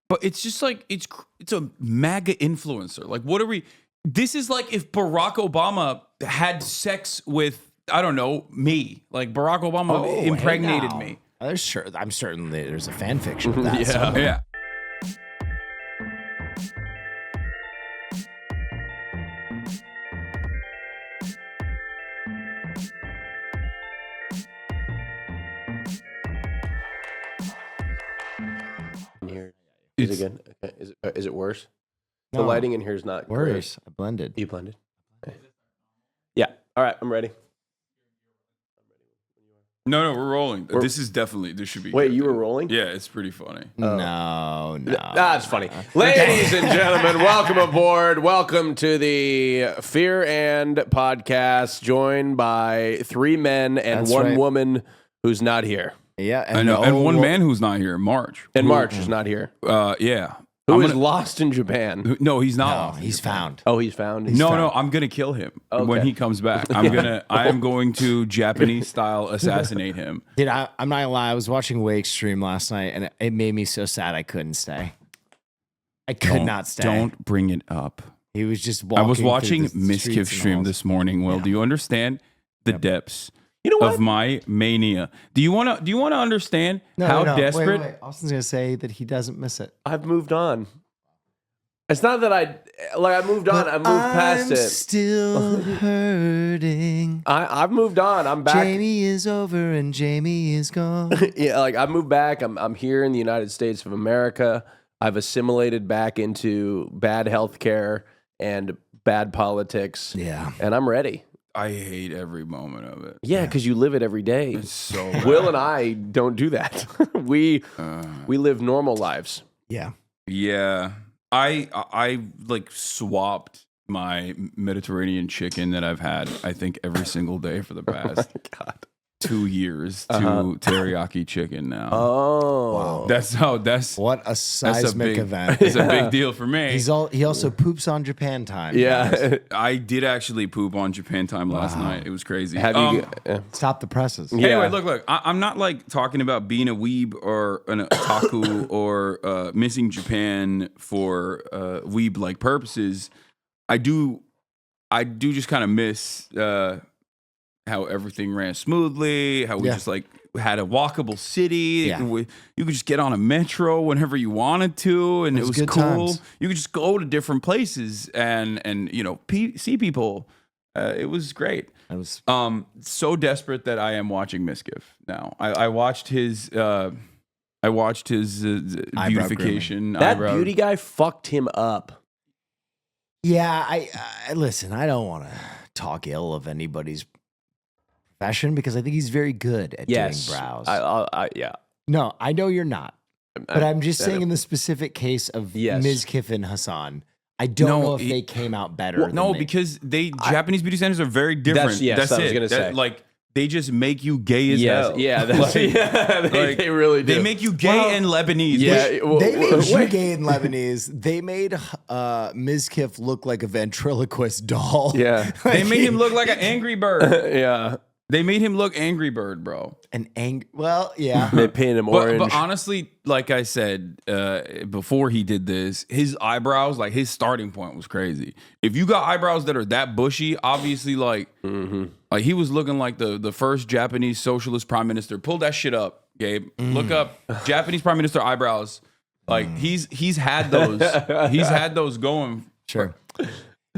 But it's just like it's a MAGA influencer. Like, what are we? This is like if Barack Obama had sex with, I don't know, me. Like Barack Obama impregnated me. I'm certain there's a fan fiction of that. Yeah. Is it good? Okay. Is it worse? No. The lighting in here is not Worse. great. I blended. You blended? Okay. Yeah. All right. I'm ready. No, we're rolling. This should be. Wait, good, you were dude. rolling? Yeah, it's pretty funny. No. That's funny. Ladies and gentlemen, welcome aboard. Welcome to the Fear and Podcast, joined by 3 men and That's 1 right. woman who's not here. Yeah, I know. And one man who's not here, March. And March is not here. Yeah. Who is lost in Japan. No, he's not. No, lost. he's found. Oh, he's found? No, I'm gonna kill him when he comes back. I am going to Japanese style assassinate him. Dude, I'm not gonna lie. I was watching Wake's stream last night, and it made me so sad I couldn't stay. I could not stay. Don't bring it up. He was just walking. I was watching through the Miskif streets and stream halls. this morning. Will, do you understand the depths what? of my mania? Do you wanna understand how desperate? Wait. Austin's gonna say that he doesn't miss it. I've moved on. It's not that I moved on. I moved past it. Still hurting. I've moved on. I'm back. Jamie is over and Jamie is gone. Yeah, like I moved back. I'm here in the United States of America. I've assimilated back into bad healthcare and bad politics. Yeah. And I'm ready. I hate every moment of it. Yeah, because you live it every day. It's so bad. Will and I don't do that. we live normal lives. Yeah. Yeah. I like swapped my Mediterranean chicken that I've had, I think, every single day for the past 2 years to teriyaki chicken now. Oh. Wow. That's What a seismic event. It's a big deal for me. He also poops on Japan time. Yeah. guys. I did actually poop on Japan time last night. It was crazy. Have you? Stop the presses. Yeah. Anyway, look. I'm not like talking about being a weeb or an otaku or missing Japan for weeb-like purposes. I do just kind of miss how everything ran smoothly, how we just like had a walkable city. Yeah. You could just get on a metro whenever you wanted to, and it was good cool. times. You could just go to different places and see people. It was great. I was So desperate that I am watching Miskif now. I watched his beautification. That beauty guy fucked him up. Yeah, I listen, I don't want to talk ill of anybody's profession because I think he's very good at doing brows. Yeah. No, I know you're not. But I'm just saying in the specific case of Ms. Kiff and Hassan, I don't know if they came out better. No, because Japanese beauty standards are very different. That's I it. was gonna say. Like they just make you gay as hell. Yeah, they really do. They make you gay and Lebanese. Yeah, They made you gay in Lebanese. They made Ms. Kiff look like a ventriloquist doll. Yeah. They made him look like an Angry Bird. Yeah. They made him look Angry Bird, bro. Well, yeah. They painted him orange. But honestly, like I said before he did this, his eyebrows, like his starting point was crazy. If you got eyebrows that are that bushy, obviously, like he was looking like the first Japanese socialist prime minister. Pull that shit up, Gabe. Look up Japanese prime minister eyebrows. Like he's had those. He's had those going. Sure.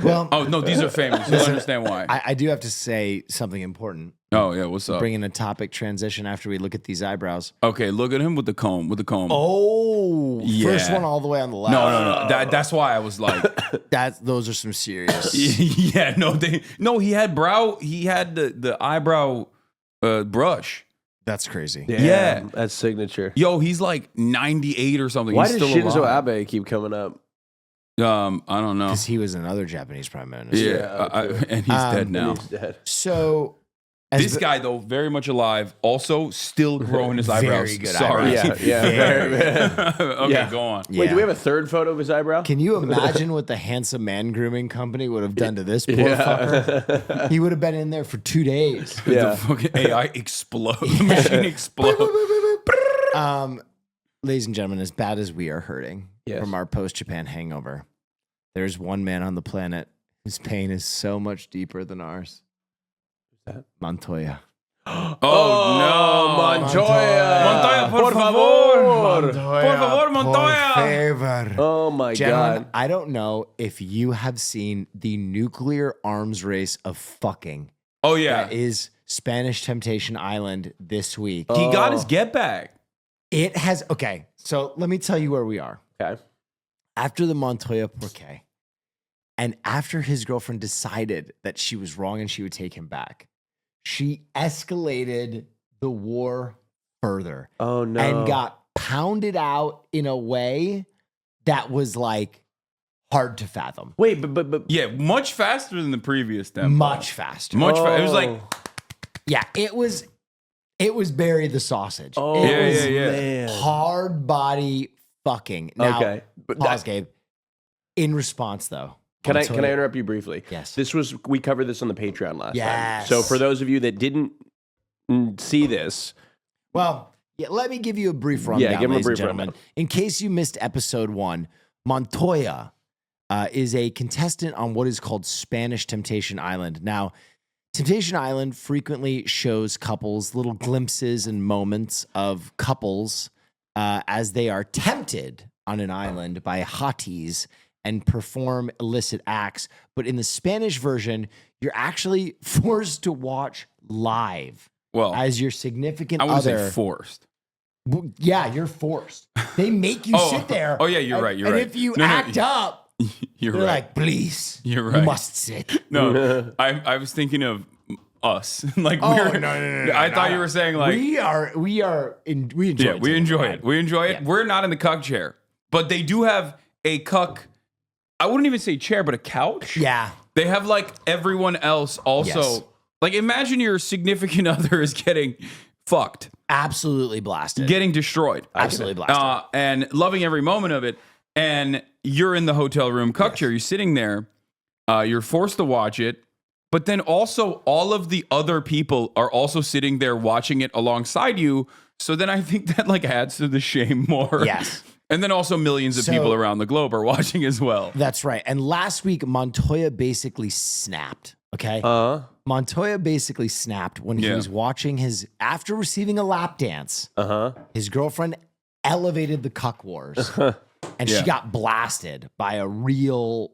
Well, oh no, these are famous. You'll understand why. I do have to say something important. Oh yeah, what's up? Bring in a topic transition after we look at these eyebrows. Okay, look at him with the comb. Oh, yeah. First one all the way on the left. No. That's why I was like, those are some serious. yeah, he had the eyebrow brush. That's crazy. Yeah. That's signature. Yo, he's like 98 or something. Why he's does still Shinzo alive. Abe keep coming up? I don't know. Because he was another Japanese prime minister. Yeah, and he's dead now. He's dead. So This guy, though, very much alive, also still growing his eyebrows. Very good Sorry. eyebrows. Okay, go on. Wait, do we have a third photo of his eyebrow? Can you imagine what the handsome man grooming company would have done to this poor fucker? He would have been in there for 2 days. The fucking AI explodes. The machine explodes. Ladies and gentlemen, as bad as we are hurting, from our post-Japan hangover. There's one man on the planet whose pain is so much deeper than ours. Who's that? Montoya. Oh, no. Montoya. Montoya, por favor. Montoya, Por favor, Montoya. por favor. Oh, my Gentlemen, God. I don't know if you have seen the nuclear arms race of fucking Oh, yeah. that is Spanish Temptation Island this week. He got his get back. It has, okay, so let me tell you where we are. Okay. After the Montoya Porque, and after his girlfriend decided that she was wrong and she would take him back, she escalated the war further. Oh, no. And got pounded out in a way that was like hard to fathom. Wait, but Yeah, much faster than the previous tempo. Much faster. Much faster. It was like, Yeah, it was bury the sausage. Oh, It was man. hard body fucking. Now, Okay. But pause, Gabe. In response, though. Can I Montoya- interrupt you briefly? Yes. We covered this on the Patreon last time. Yes. So for those of you that didn't see this, Well, yeah, let me give you a brief rundown, give him a ladies and brief gentlemen. rundown. In case you missed episode 1, Montoya is a contestant on what is called Spanish Temptation Island. Now, Temptation Island frequently shows couples little glimpses and moments of couples as they are tempted on an island by hotties and perform illicit acts. But in the Spanish version, you're actually forced to watch live well, as your significant I wouldn't other. say forced. Well, yeah, you're forced. They make you sit there. Oh, yeah, you're right. You're and right. if you No, no, act up, You're they're right. like, please, You're you right. must sit. No, I was thinking of us. Like Oh, we're, no, I thought no. you were saying like we enjoy yeah, it. we enjoy it. We enjoy it. Yeah. We're not in the cuck chair, but they do have a cuck. I wouldn't even say chair, but a couch. Yeah. They have like everyone else also. Yes. Like imagine your significant other is getting fucked, Absolutely blasted. getting destroyed, Absolutely blasted. and loving every moment of it. And you're in the hotel room cuck chair. You're sitting there. You're forced to watch it. But then also all of the other people are also sitting there watching it alongside you. So then I think that like adds to the shame more. Yes. And then also millions of So- people around the globe are watching as well. That's right. And last week, Montoya basically snapped. Okay. Montoya basically snapped when he Yeah. was watching after receiving a lap dance, his girlfriend elevated the cuck wars and Yeah. she got blasted by a real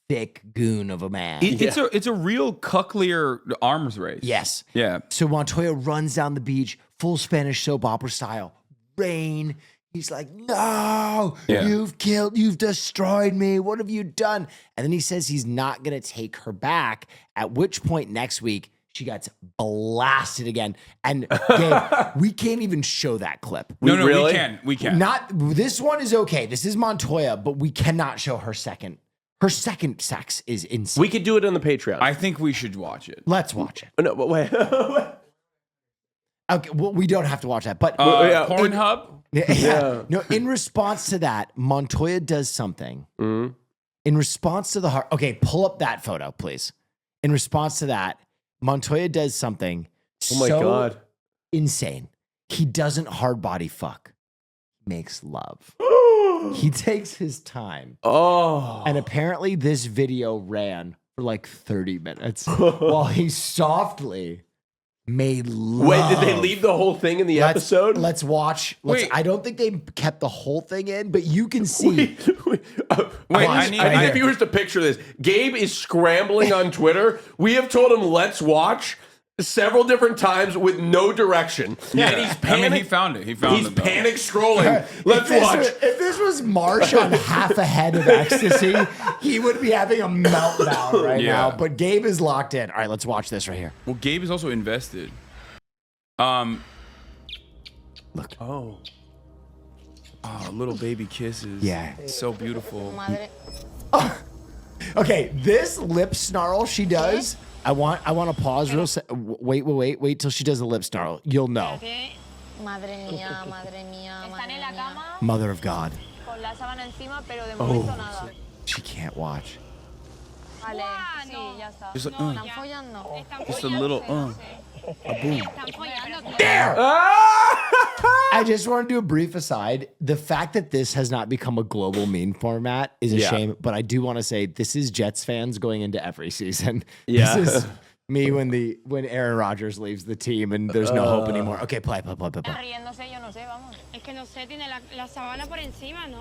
thick goon of a man. It's a real cucklier arms race. Yes. Yeah. So Montoya runs down the beach, full Spanish soap opera style. Rain. He's like, no, Yeah. you've destroyed me. What have you done? And then he says he's not going to take her back, at which point next week, she gets blasted again. And Gabe, we can't even show that clip. No, really? we can. Not this one is okay. This is Montoya, but we cannot show her second. Her second sex is insane. we could do it on the Patreon. I think we should watch it. Let's watch it. Oh, no, but wait. Okay, well, we don't have to watch that, but yeah. Pornhub? yeah. No, in response to that, Montoya does something. Mm-hmm. In response to the heart. Okay, pull up that photo, please. In response to that, Montoya does something Oh my God. insane. He doesn't hard body fuck. He makes love. He takes his time. Oh. And apparently this video ran for like 30 minutes while he softly made love. Wait, did they leave the whole thing in the episode? Let's watch. Wait. I don't think they kept the whole thing in, but you can see. Wait, I need- I need I- the viewers to picture this. Gabe is scrambling on Twitter. We have told him, let's watch several different times with no direction. Yeah. And he's panic. I mean, he found it. He found He's it. though. panic scrolling. Let's if watch. If this was Marsh on half a head of ecstasy, he would be having a meltdown right Yeah. now. But Gabe is locked in. All right, let's watch this right here. Well, Gabe is also invested. Look. Oh, little baby kisses. Yeah. So beautiful. Madre. Okay, this lip snarl she does. I want to pause real. Wait till she does the lip snarl. You'll know. Madre mía, madre mía, Están madre en la mía. cama Mother of God. con la sábana encima, pero de Oh. momento nada. She can't watch. Vale, Guau, sí, no. ya está. Just like, No, ¿Están ya. follando? Están Just a follando, little, no sé. Están follando. There! Ah! I just want to do a brief aside. The fact that this has not become a global meme format is a Yeah. shame, but I do want to say this is Jets fans going into every season. Yeah. This is me when Aaron Rodgers leaves the team and there's no hope anymore. Okay, play. Riéndose, yo no sé, vamos. Es que no sé, tiene la sábana por encima, ¿no?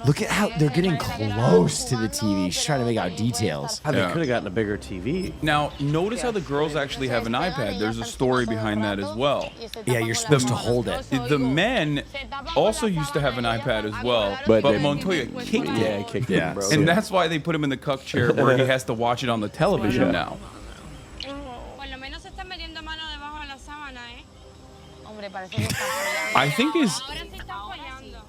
Look at how they're getting close to the TV. She's trying to make out details. They Yeah. could have gotten a bigger TV. Now, notice how the girls actually have an iPad. There's a story behind that as well. Yeah, you're supposed to hold it. The men also used to have an iPad as well, but they- Montoya kicked Yeah, it. he kicked Yeah. him, bro. And that's why they put him in the cuck chair where he has to watch it on the television now. Por lo menos se está metiendo mano debajo de la sábana, ¿eh? Hombre, parece que está follando. I think is Ahora sí está follando.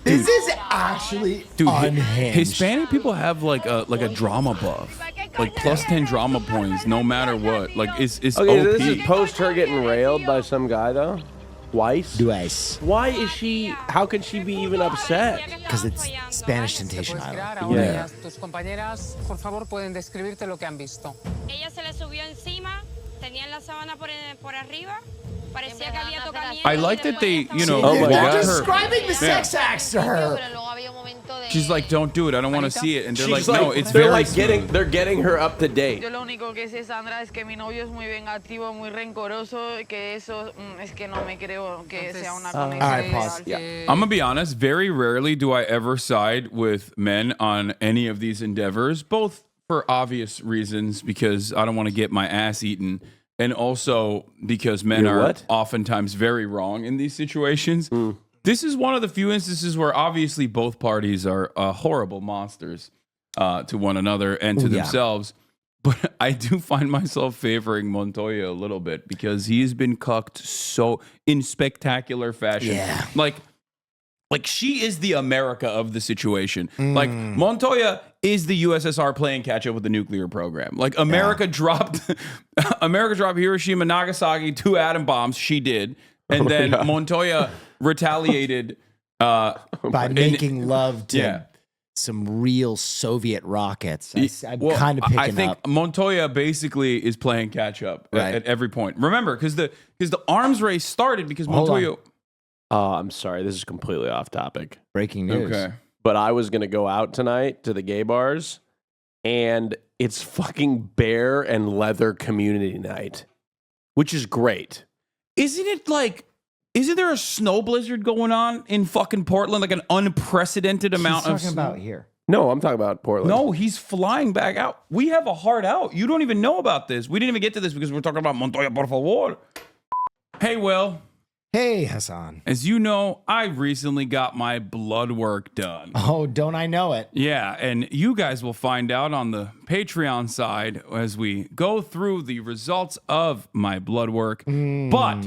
This is actually unhinged. Hispanic people have like a drama buff, like plus 10 drama points no matter what. Like it's Okay, so OP. this is post her getting railed by some guy though. Weiss. Dues. Why is she? How can she be even upset? Because it's Spanish Temptation Puedes crear Island. ahora Yeah. ellas, tus compañeras, por favor, pueden describirte lo que han visto. Ella se le subió encima, tenía la sábana por arriba, parecía que había tocamiento. I like that they, you know, Oh my They're God. walk her. describing the sex acts to her. Pero luego había un momento de... She's like, don't do it. I don't want to see it. And they're She's like, no, it's they're very like smooth. they're getting her up to date. Yo lo único que sé, Sandra, es que mi novio es muy vengativo, muy rencoroso, que eso es que no me creo que sea una conexión Alright, pause. ideal. I'm gonna be honest. Very rarely do I ever side with men on any of these endeavors, both for obvious reasons because I don't want to get my ass eaten, and also because men You're are what? oftentimes very wrong in these situations. This is one of the few instances where obviously both parties are horrible monsters to one another and to Ooh, yeah. themselves. But I do find myself favoring Montoya a little bit because he's been cucked so in spectacular fashion. Yeah. Like she is the America of the situation. Like Montoya is the USSR playing catch up with the nuclear program. Like America dropped Hiroshima, Nagasaki, 2 atom bombs. She did, and then Montoya retaliated. By making love to Yeah. some real Soviet rockets. I'm Well, kind of picking I think up. Montoya basically is playing catch up Right. at every point. Remember, because the arms race started because Hold on. Montoya. I'm sorry, this is completely off topic. Breaking news. Okay. But I was gonna go out tonight to the gay bars, and it's fucking bear and leather community night, which is great. Isn't there a snow blizzard going on in fucking Portland? Like an unprecedented amount He's of talking snow? about here. No, I'm talking about Portland. No, he's flying back out. We have a hard out. You don't even know about this. We didn't even get to this because we're talking about Montoya, por favor. Hey, Will, Hey, Hassan. as you know, I recently got my blood work done. Oh, don't I know it? Yeah, and you guys will find out on the Patreon side as we go through the results of my blood work. But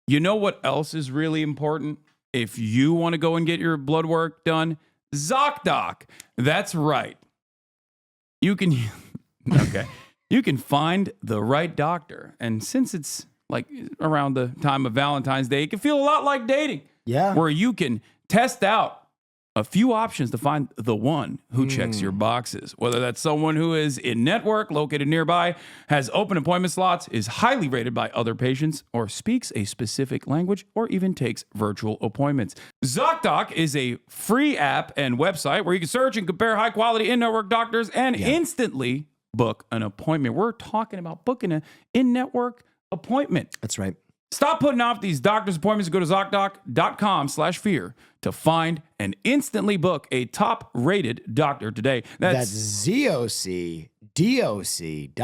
you know what else is really important? If you want to go and get your blood work done, Zocdoc. That's right. You can okay. You can find the right doctor. And since it's like around the time of Valentine's Day, it can feel a lot like dating. Yeah. Where you can test out a few options to find the one who checks your boxes. Whether that's someone who is in network, located nearby, has open appointment slots, is highly rated by other patients, or speaks a specific language, or even takes virtual appointments. Zocdoc is a free app and website where you can search and compare high quality in-network doctors and instantly book an appointment. We're talking about booking an in-network appointment. That's right. Stop putting off these doctor's appointments and go to ZocDoc.com/fear to find and instantly book a top-rated doctor today. That's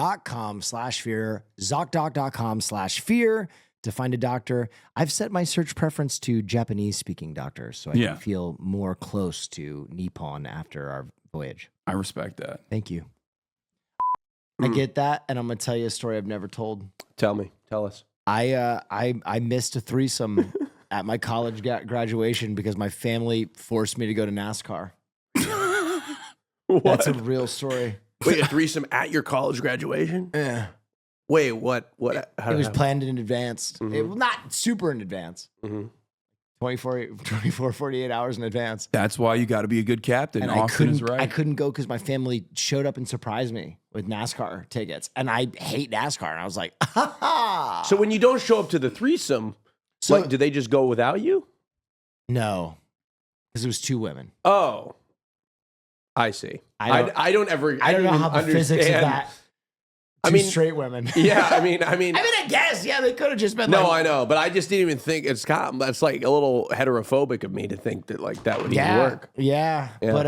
ZocDoc.com/fear, ZocDoc.com/fear to find a doctor. I've set my search preference to Japanese-speaking doctors so I Yeah. can feel more close to Nippon after our voyage. I respect that. Thank you. I get that, and I'm going to tell you a story I've never told. Tell us. I missed a threesome at my college graduation because my family forced me to go to NASCAR. That's a real story. Wait, a threesome at your college graduation? Yeah. Wait, what? How It did was that planned in advance. Mhm. It was not super in advance. Mhm. 48 hours in advance. That's why you got to be a good captain. And Austin is right. I couldn't go because my family showed up and surprised me with NASCAR tickets. And I hate NASCAR. And I was like, ha ha. So when you don't show up to the threesome, like, do they just go without you? No, because it was 2 women. Oh, I see. I don't know how the physics of that. Two straight women. Yeah, I mean, I guess, yeah, they could have just been. No, I know, but I just didn't even think that's like a little heterophobic of me to think that like that would even work. Yeah, but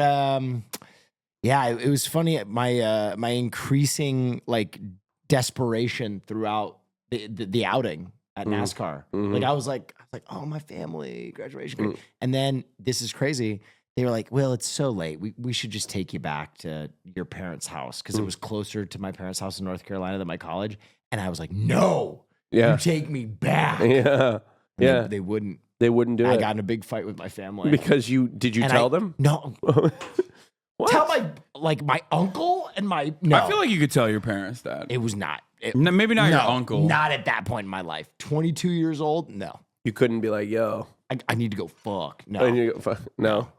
it was funny. My increasing like desperation throughout the outing at NASCAR. Like I was like, oh, my family graduation, and then this is crazy. They were like, well, it's so late. We should just take you back to your parents' house because it was closer to my parents' house in North Carolina than my college. And I was like, no, you take me back. Yeah. Yeah. They wouldn't. They wouldn't do it. I got in a big fight with my family. Because did you tell them? No. What? Tell my uncle and my, no. I feel like you could tell your parents that. It was not. Maybe not your uncle. Not at that point in my life. 22 years old? No. You couldn't be like, yo. I need to go fuck. No. I need to go fuck. No.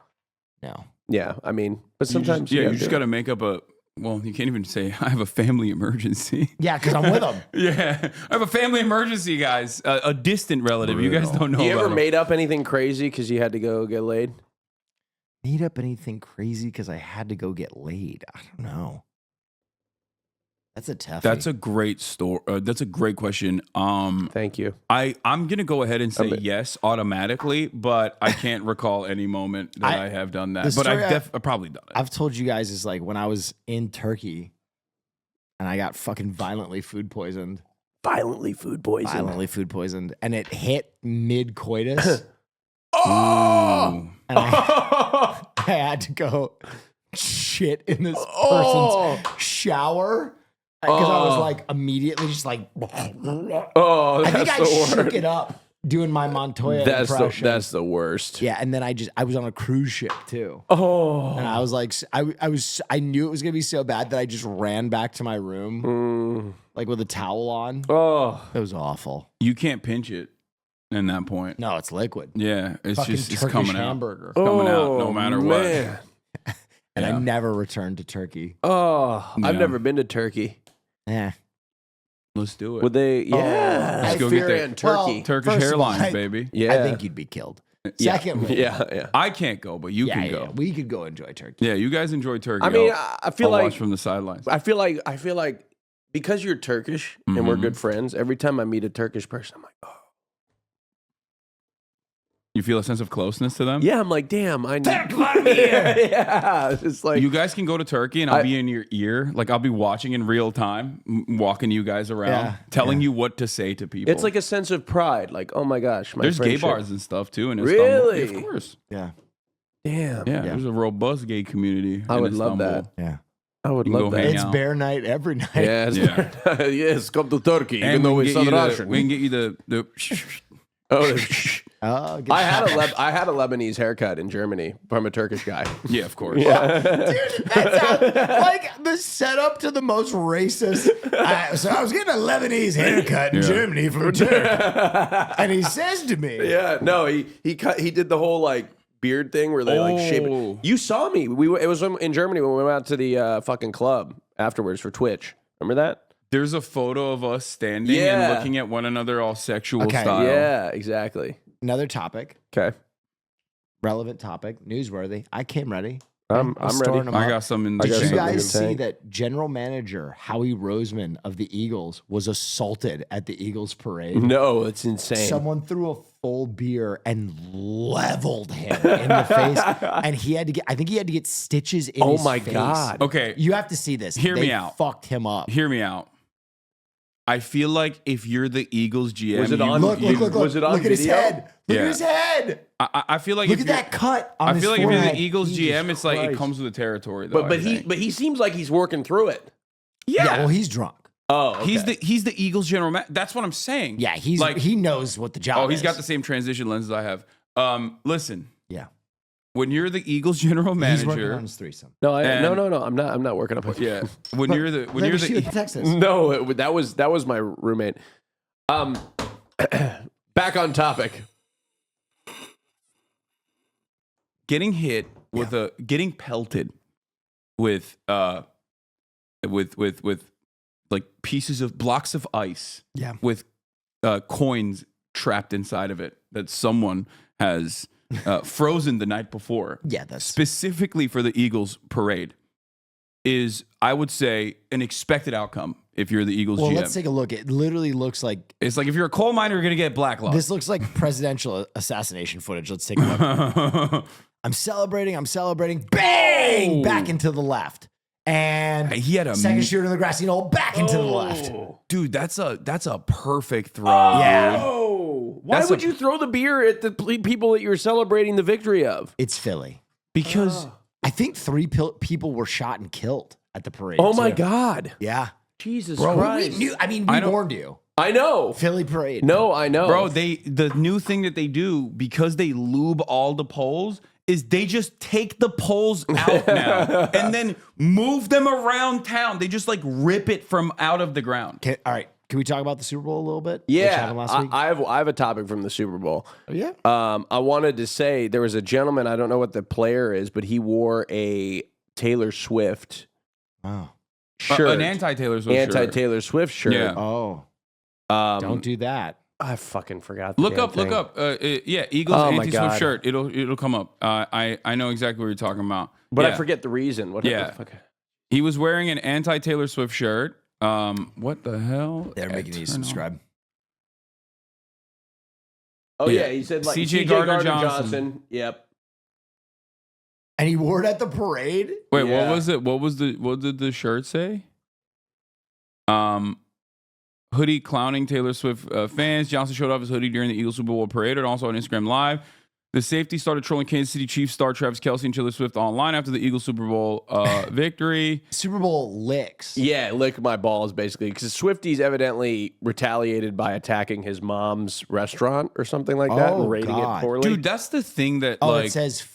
No. Yeah, I mean, but sometimes you just got to make up you can't even say, I have a family emergency. Yeah, because I'm with them. Yeah, I have a family emergency, guys. A distant relative. You guys don't know You ever about made up anything crazy because you had to go get laid? Made up anything crazy because I had to go get laid? I don't know. That's a toughie. That's a great story. That's a great question. Thank you. I'm gonna go ahead and say yes automatically, but I can't recall any moment that I have done that. But I've probably done it. I've told you guys is like when I was in Turkey and I got fucking violently food poisoned. Violently food poisoned. And it hit mid-coitus. Oh! And I had to go shit in this person's shower. Because I was like immediately just like, oh, that's I think I the shook worst. it up doing my Montoya impression. That's the worst. Yeah, and then I was on a cruise ship too. Oh, and I was like, I knew it was gonna be so bad that I just ran back to my room, like with a towel on. Oh, it was awful. You can't pinch it in that point. No, it's liquid. Yeah, it's fucking just Turkish coming hamburger. out. It's coming out no matter what. And I never returned to Turkey. Oh, I've never been to Turkey. Yeah. Let's do it. Would they? Yeah. Let's go get that Turkey. Turkish Airlines, baby. Yeah. I think you'd be killed. Secondly, yeah. I can't go, but you can go. We could go enjoy Turkey. Yeah, you guys enjoy Turkey. I mean, I feel I'll like watch from the sidelines. I feel like because you're Turkish and we're good friends, every time I meet a Turkish person, I'm like, oh. You feel a sense of closeness to them? Yeah, I'm like, damn, I need. Yeah, it's like you guys can go to Turkey and I'll be in your ear, like I'll be watching in real time, walking you guys around, telling you what to say to people. It's like a sense of pride. Like, oh my gosh, there's friendship. gay bars and stuff too in Istanbul. Really? Yeah, of course. Yeah. Damn. Yeah, there's a robust gay community. I would in love Istanbul. that. Yeah. I would You can love go that. hang It's out. bear night every night. Yes. Yes, come to Turkey, even And though we it's can not get you Russian. we can get you the Oh, I had a Lebanese haircut in Germany from a Turkish guy. yeah, of course. Dude, that sounds like the setup to the most racist. So I was getting a Lebanese haircut in Germany from a Turk, and he says to me, Yeah, no, he did the whole like beard thing where they like shape it. You saw me. It was in Germany when we went out to the fucking club afterwards for Twitch. Remember that? There's a photo of us standing and looking at one another all sexual style. Yeah, exactly. another topic, Okay. relevant topic, newsworthy. I came ready. I'm storing ready. them I up. got some in the I got Did you something guys in the see tank. that general manager Howie Roseman of the Eagles was assaulted at the Eagles parade? No, it's insane. Someone threw a full beer and leveled him in the face, and he had to get. I think he had to get stitches in his face. God. Okay, You have to see this. Hear me They out. Fucked him up. hear me out. I feel like if you're the Eagles GM, Was it on- Look! Was it on Look at his video? head. Look Yeah. at his head. I feel like Look if at you're- that cut on I his feel like if you're forehead. the Eagles Jesus GM, it's like it Christ. comes with the territory. Though, But he seems like he's working through it. Yeah. Well, he's drunk. Oh, okay. he's the Eagles general manager. That's what I'm saying. Yeah, he's like he knows what the job. oh, he's is. got the same transition lenses I have. Listen, Yeah. when you're the Eagles general He's working on manager, his threesome. No, And- no. I'm not working up. yeah, when you're the Let me see what the the text is. No, that was my roommate. Back on topic. getting hit with getting pelted with like pieces of blocks of ice with coins trapped inside of it that someone has frozen the night before. Yeah, that's specifically for the Eagles parade is, I would say, an expected outcome if you're the Eagles GM. Let's take a look. It literally looks like it's like if you're a coal miner, you're gonna get black luck. This looks like presidential assassination footage. Let's take a look. I'm celebrating. Bang! Back into the left. And he had a second shooter in the grassy knoll, back into the left. Dude, that's a perfect throw. Yeah. Oh, why would you throw the beer at the people that you're celebrating the victory of? It's Philly. Because I think 3 people were shot and killed at the parade. Oh my God. Yeah. Jesus Bro, Christ. we warned you. I know. Philly parade. No, I know. Bro, the new thing that they do, because they lube all the poles, is they just take the poles out now and then move them around town. They just like rip it from out of the ground. All right. Can we talk about the Super Bowl a little bit? Yeah, Last week? I have a topic from the Super Bowl. Oh, yeah? I wanted to say there was a gentleman, I don't know what the player is, but he wore a Taylor Swift shirt. An anti-Taylor Swift shirt. Anti-Taylor Swift shirt. Yeah. Oh. Don't do that. I fucking forgot. The Look damn up. thing. Eagles Oh my anti-Swift God. shirt. It'll come up. I know exactly what you're talking about. But Yeah. I forget the reason. What Yeah. the fuck? He was wearing an anti-Taylor Swift shirt. What the hell? They're making you subscribe. Oh Yeah. yeah, he said like C.J. C.J. Gardner-Johnson. Yep. And he wore it at the parade? Wait, Yeah. what was it? What did the shirt say? Hoodie clowning Taylor Swift fans. Johnson showed off his hoodie during the Eagles Super Bowl parade and also on Instagram Live. The safety started trolling Kansas City Chiefs star Travis Kelce and Taylor Swift online after the Eagles Super Bowl victory. Super Bowl licks. Yeah, lick my balls basically because Swifties evidently retaliated by attacking his mom's restaurant or something like that and rating God. it poorly. Dude, that's the thing that It says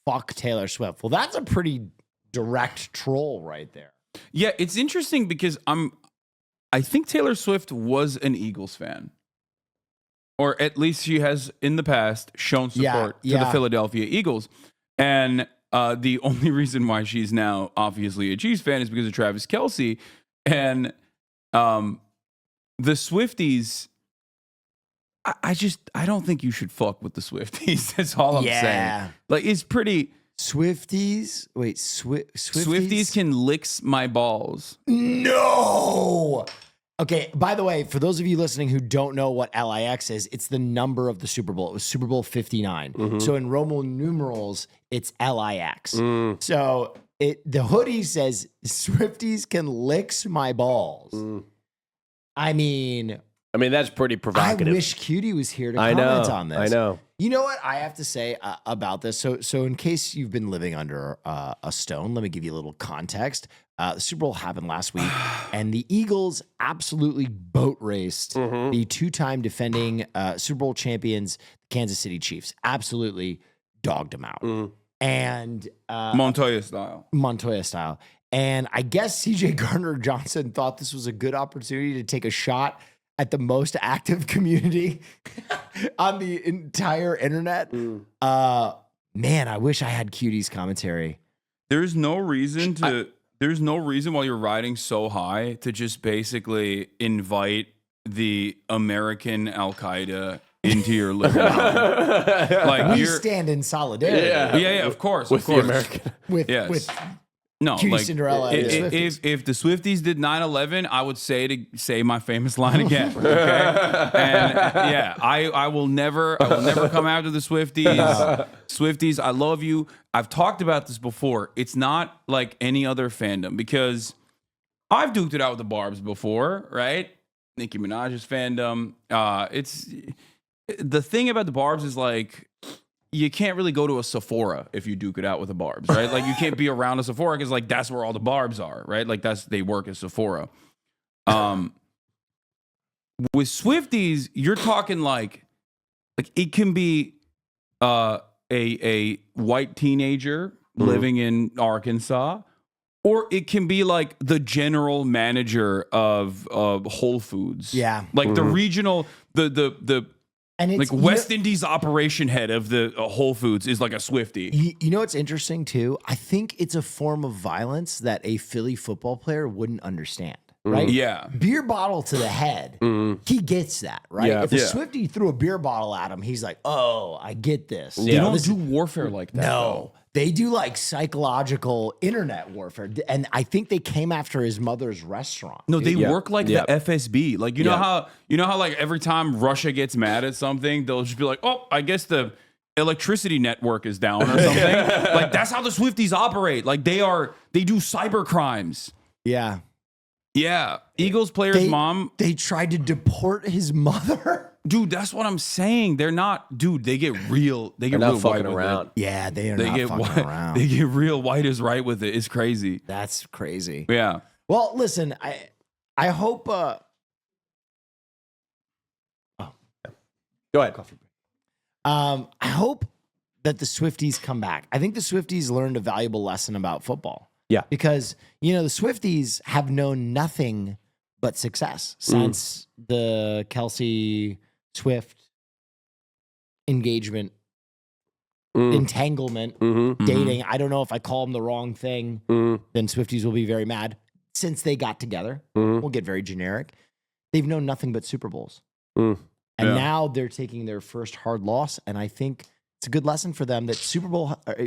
fuck Taylor Swift. Well, that's a pretty direct troll right there. Yeah, it's interesting because I think Taylor Swift was an Eagles fan. Or at least she has in the past shown support to the Philadelphia Eagles. And the only reason why she's now obviously a Chiefs fan is because of Travis Kelce. And the Swifties, I don't think you should fuck with the Swifties. That's all I'm saying. Like, it's pretty... Swifties? Wait, Swifties can lick my balls. No! Okay, by the way, for those of you listening who don't know what LIX is, it's the number of the Super Bowl. It was Super Bowl 59. Mm-hmm. So in Roman numerals, it's LIX. So the hoodie says, Swifties can lick my balls. I mean, that's pretty provocative. I wish Cutie was here to comment on this. I know. You know what I have to say about this? So in case you've been living under a stone, let me give you a little context. The Super Bowl happened last week, and the Eagles absolutely boat raced the 2-time defending Super Bowl champions, Kansas City Chiefs. Absolutely dogged them out. And Montoya style. And I guess C.J. Gardner-Johnson thought this was a good opportunity to take a shot at the most active community on the entire internet. Man, I wish I had Cutie's commentary. There's no reason while you're riding so high to just basically invite the American Al Qaeda into your living room. Like we stand in solidarity. Yeah, of course. With the American. With no, QTCinderella. If the Swifties did 9/11, I would say my famous line again. Okay, and yeah, I will never come after the Swifties. Swifties, I love you. I've talked about this before. It's not like any other fandom because I've duked it out with the Barbs before, right? Nicki Minaj's fandom. It's the thing about the Barbs is like, you can't really go to a Sephora if you duke it out with the Barbs, right? Like you can't be around a Sephora because like that's where all the Barbs are, right? Like they work at Sephora. With Swifties, you're talking like it can be a white teenager living in Arkansas, or it can be like the general manager of Whole Foods. Yeah. Like the regional, the And it's, Like West Indies operation head of the Whole Foods is like a Swiftie. You know what's interesting too? I think it's a form of violence that a Philly football player wouldn't understand, right? Yeah. Beer bottle to the head. He gets that, right? Yeah. If a Yeah. Swiftie threw a beer bottle at him, he's like, oh, I get this. They don't do warfare like that. No. They do like psychological internet warfare. And I think they came after his mother's restaurant. No, they Yeah. work like Yeah. the FSB. Like you know how like every time Russia gets mad at something, they'll just be like, "Oh, I guess the electricity network is down or something." Like that's how the Swifties operate. Like they do cyber crimes. Yeah. Yeah, Eagles player's mom. They tried to deport his mother. Dude, that's what I'm saying. They're not, dude. They get real. They get They're real not white fucking with around. it. Yeah, they are They not get fucking white. around. They get real white is right with it. It's crazy. That's crazy. Yeah. Well, listen, I hope Go ahead. I hope that the Swifties come back. I think the Swifties learned a valuable lesson about football. Yeah. Because, the Swifties have known nothing but success since the Kelsey Swift engagement, entanglement, dating. I don't know if I call them the wrong thing, then Swifties will be very mad. Since they got together, we'll get very generic. They've known nothing but Super Bowls. And now they're taking their first hard loss. And I think it's a good lesson for them that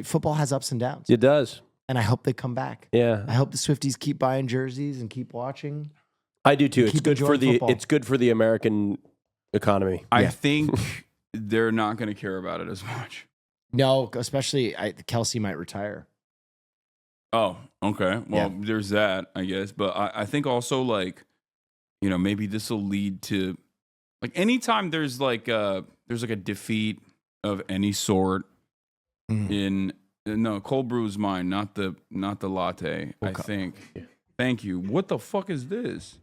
football has ups and downs. It does. And I hope they come back. Yeah. I hope the Swifties keep buying jerseys and keep watching. I do too. It's Keep good for enjoying football. it's good for the American economy. I think they're not going to care about it as much. No, especially Kelsey might retire. Oh, okay. Well, there's that, I guess. But I think also like, maybe this will lead to like anytime there's like a defeat of any sort in cold brew is mine, not the latte. I think. Yeah. Thank you. What the fuck is this?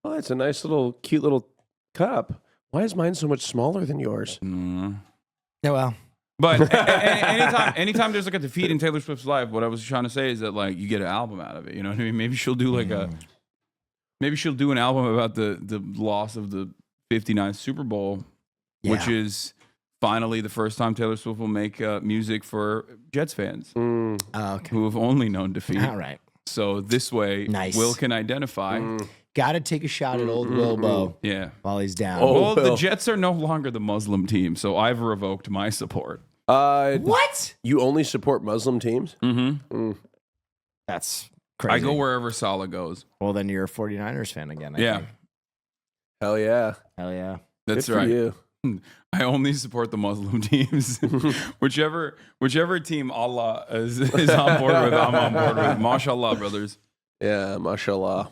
Oh, it's a nice cute little cup. Why is mine so much smaller than yours? Yeah, well. But anytime there's like a defeat in Taylor Swift's life, what I was trying to say is that like you get an album out of it. You know what I mean? Maybe she'll do like maybe she'll do an album about the loss of the 59th Super Bowl, which is finally the first time Taylor Swift will make music for Jets fans who have only known defeat. All right. So this way, Will can identify. Got to take a shot at old Wilbo while he's down. Well, the Jets are no longer the Muslim team, so I've revoked my support. What? You only support Muslim teams? That's crazy. I go wherever Salah goes. Well, then you're a 49ers fan again. I think. Hell yeah. Hell yeah. That's Good right. for you. I only support the Muslim teams. whichever team Allah is on board with, I'm on board with. MashaAllah, brothers. Yeah, mashallah.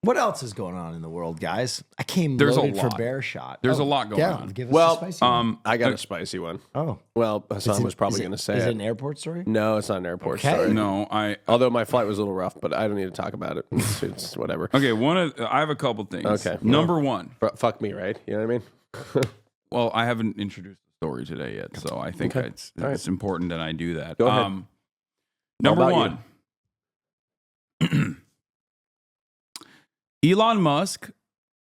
What else is going on in the world, guys? I came There's a loaded for lot. Bear Shot. There's a lot going on. Give us a spicy one. I got a spicy one. Oh. Well, Hassan was probably going to say Is it. it an airport story? No, it's not an airport Okay. story. No, Although my flight was a little rough, but I don't need to talk about it. It's whatever. Okay, I have a couple things. Okay. Number one. Fuck me, right? You know what I mean? Well, I haven't introduced the story today yet, so I think it's important that I do that. Go ahead. Number one. Elon Musk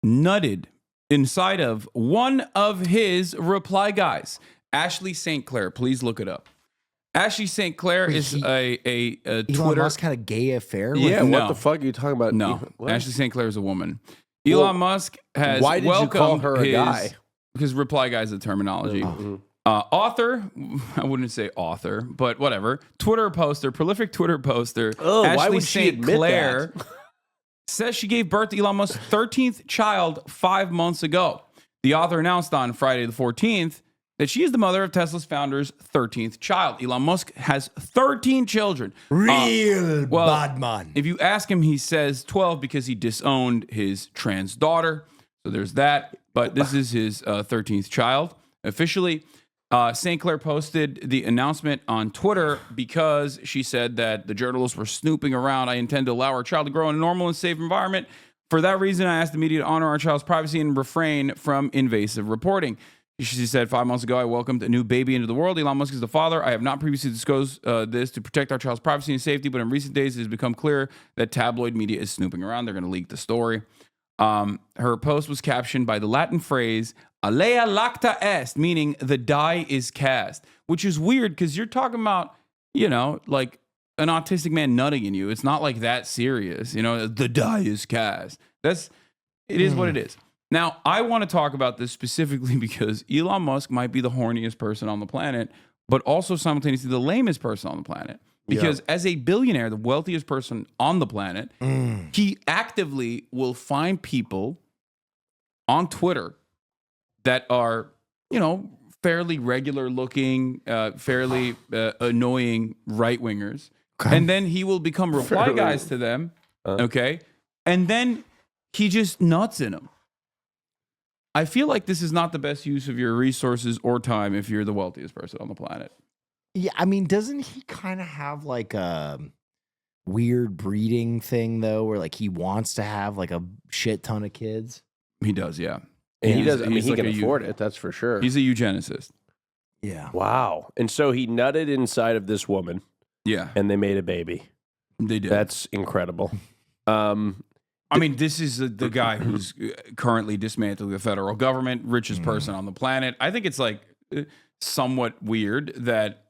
nutted inside of one of his reply guys. Ashley St. Clair. Please look it up. Ashley St. Clair is a Elon Twitter. Musk had a gay affair with Yeah, No. what the fuck are you talking about? No, What? Ashley St. Clair is a woman. Elon Musk has why did you call welcomed her a guy? Because reply guy is the terminology. Author, I wouldn't say author, but whatever. Twitter poster, prolific Twitter poster. Why Ashley would she St. admit Clair that? says she gave birth to Elon Musk's 13th child 5 months ago. The author announced on Friday the 14th that she is the mother of Tesla's founder's 13th child. Elon Musk has 13 children. Real bad man. If you ask him, he says 12 because he disowned his trans daughter. So there's that. But this is his 13th child. Officially, St. Clair posted the announcement on Twitter because she said that the journalists were snooping around. I intend to allow our child to grow in a normal and safe environment. For that reason, I asked the media to honor our child's privacy and refrain from invasive reporting. She said 5 months ago, I welcomed a new baby into the world. Elon Musk is the father. I have not previously disclosed this to protect our child's privacy and safety, but in recent days, it has become clear that tabloid media is snooping around. They're going to leak the story. Her post was captioned by the Latin phrase, alea lacta est, meaning the die is cast, which is weird because you're talking about, like an autistic man nutting in you. It's not like that serious. The die is cast. It is what it is. Now, I want to talk about this specifically because Elon Musk might be the horniest person on the planet, but also simultaneously the lamest person on the planet. Because as a billionaire, the wealthiest person on the planet, he actively will find people on Twitter that are, fairly regular looking, fairly annoying right wingers. Okay. And then he will become reply guys to them. Okay. And then he just nuts in them. I feel like this is not the best use of your resources or time if you're the wealthiest person on the planet. Yeah, I mean, doesn't he kind of have like a weird breeding thing though, where like he wants to have like a shit ton of kids? He does, yeah. And he does. I mean, he can afford it. That's for sure. He's a eugenicist. Yeah. Wow. And so he nutted inside of this woman. Yeah. And they made a baby. They did. That's incredible. I mean, this is the guy who's currently dismantling the federal government, richest person on the planet. I think it's like somewhat weird that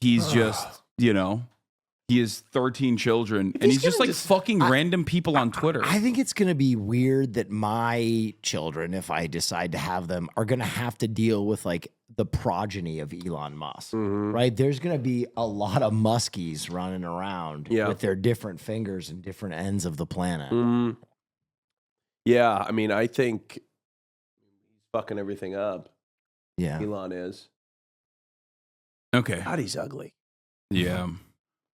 he's just, he has 13 children and he's just like fucking random people on Twitter. I think it's going to be weird that my children, if I decide to have them, are going to have to deal with like the progeny of Elon Musk, right? There's going to be a lot of muskies running around with their different fingers and different ends of the planet. Yeah, I mean, I think he's fucking everything up. Yeah. Elon is. Okay. God, he's ugly. Yeah.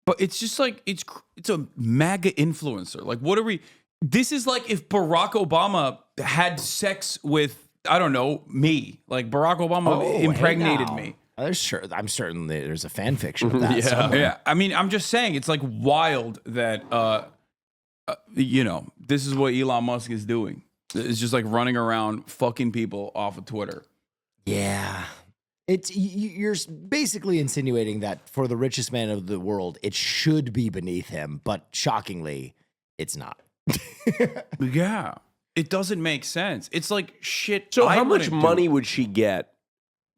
But it's just like, it's a MAGA influencer. Like, what are we, this is like if Barack Obama had sex with, I don't know, me. Like Barack Obama impregnated me. I'm certain that there's a fan fiction of that. Yeah. I mean, I'm just saying, it's like wild that, this is what Elon Musk is doing. It's just like running around fucking people off of Twitter. Yeah. You're basically insinuating that for the richest man of the world, it should be beneath him, but shockingly, it's not. Yeah. It doesn't make sense. It's like shit. So how much money would she get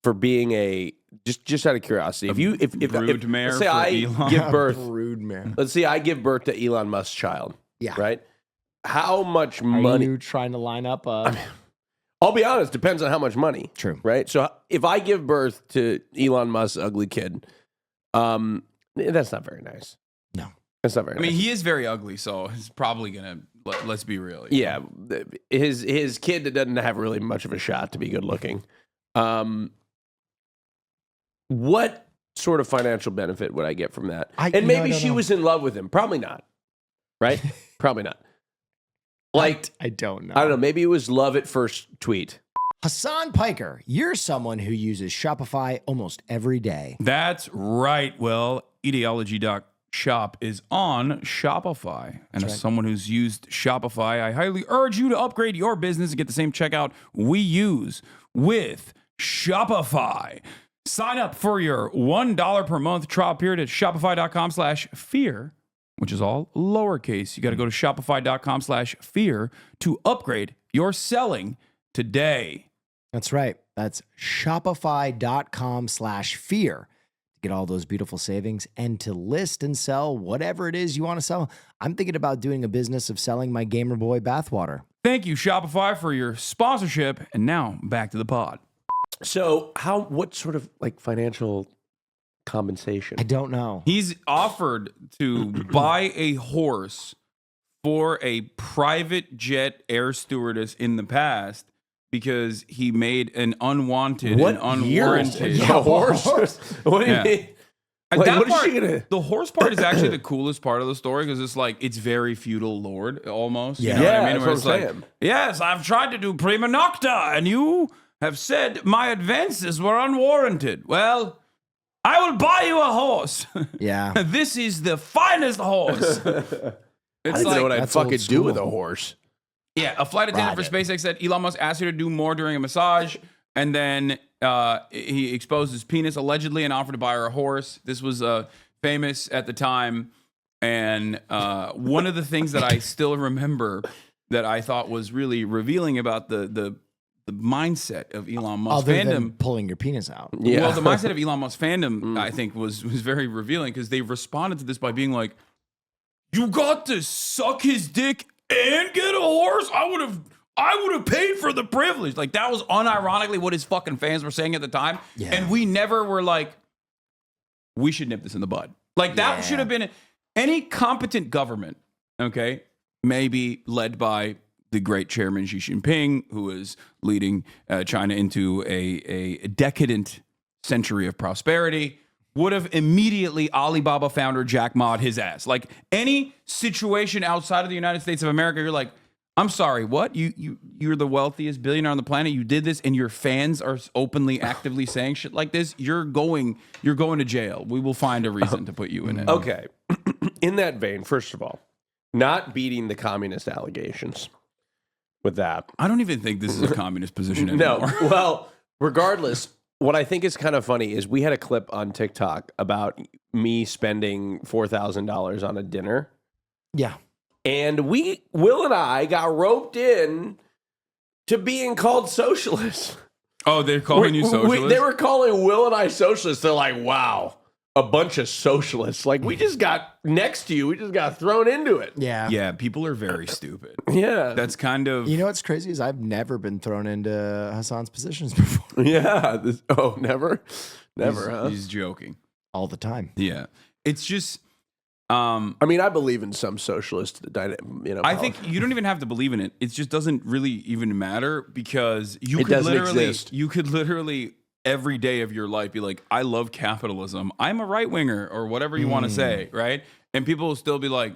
for being a just out of curiosity? If brood mare let's say for I Elon. give birth, Brood mare. let's say I give birth to Elon Musk's child. Yeah. Right. How much Are money? you trying to line up? I'll be honest. Depends on how much money. True. Right. So if I give birth to Elon Musk's ugly kid, that's not very nice. No. That's not very nice. I mean, he is very ugly, so he's probably gonna. Let's be real. Yeah, his kid doesn't have really much of a shot to be good looking. What sort of financial benefit would I get from that? Maybe she was in love with him. Probably not. Right? Probably not. Like I don't know. I don't know. Maybe it was love at first tweet. Hassan Piker, you're someone who uses Shopify almost every day. That's right. Well, ideology.shop is on Shopify. And as someone who's used Shopify, I highly urge you to upgrade your business and get the same checkout we use with Shopify. Sign up for your $1 per month trial period at shopify.com/fear, which is all lowercase. You got to go to shopify.com/fear to upgrade your selling today. That's right. That's shopify.com/fear to get all those beautiful savings and to list and sell whatever it is you want to sell. I'm thinking about doing a business of selling my Gamer Boy bathwater. Thank you, Shopify, for your sponsorship. And now back to the pod. So what sort of like financial compensation? I don't know. He's offered to buy a horse for a private jet air stewardess in the past because he made an unwanted and unwarranted horse. What do you mean? Like, that what is part, she gonna... The horse part is actually the coolest part of the story because it's like it's very feudal lord almost. Yeah, you know what I mean? that's Where what it's I'm like, saying. yes, I've tried to do prima nocta, and you have said my advances were unwarranted. Well, I will buy you a horse. Yeah. This is the finest horse. I don't know what I'd that's fucking old do with a school. horse. Yeah, a flight attendant for SpaceX said Elon Musk asked her to do more during a massage, and then he exposed his penis allegedly and offered to buy her a horse. This was famous at the time, and one of the things that I still remember that I thought was really revealing about the mindset of Elon Musk Other than fandom. pulling your penis out. Yeah. Well, the mindset of Elon Musk fandom, I think, was very revealing because they responded to this by being like, "You got to suck his dick and get a horse? I would have paid for the privilege." Like that was unironically what his fucking fans were saying at the time. Yeah. And we never were like, we should nip this in the bud. Like that should have been any competent government, okay, maybe led by the great chairman Xi Jinping, who is leading China into a decadent century of prosperity, would have immediately Alibaba founder Jack Ma'd his ass. Like any situation outside of the United States of America, you're like, I'm sorry, what? You're the wealthiest billionaire on the planet. You did this, and your fans are openly, actively saying shit like this. You're going to jail. We will find a reason to put you in it. Okay. In that vein, first of all, not beating the communist allegations with that. I don't even think this is a communist position anymore. No. Well, regardless, what I think is kind of funny is we had a clip on TikTok about me spending $4,000 on a dinner. Yeah. And Will and I got roped in to being called socialists. Oh, they're calling you socialist? They were calling Will and I socialists. They're like, wow, a bunch of socialists. Like, we just got next to you. We just got thrown into it. Yeah. Yeah, people are very stupid. Yeah. That's kind of... You know what's crazy is I've never been thrown into Hasan's positions before. Yeah. Never? Never, huh? He's joking. All the time. Yeah. It's just... I mean, I believe in some socialist, I think you don't even have to believe in it. It just doesn't really even matter because It doesn't exist. you could literally every day of your life be like, I love capitalism. I'm a right winger or whatever you want to say, right? And people will still be like,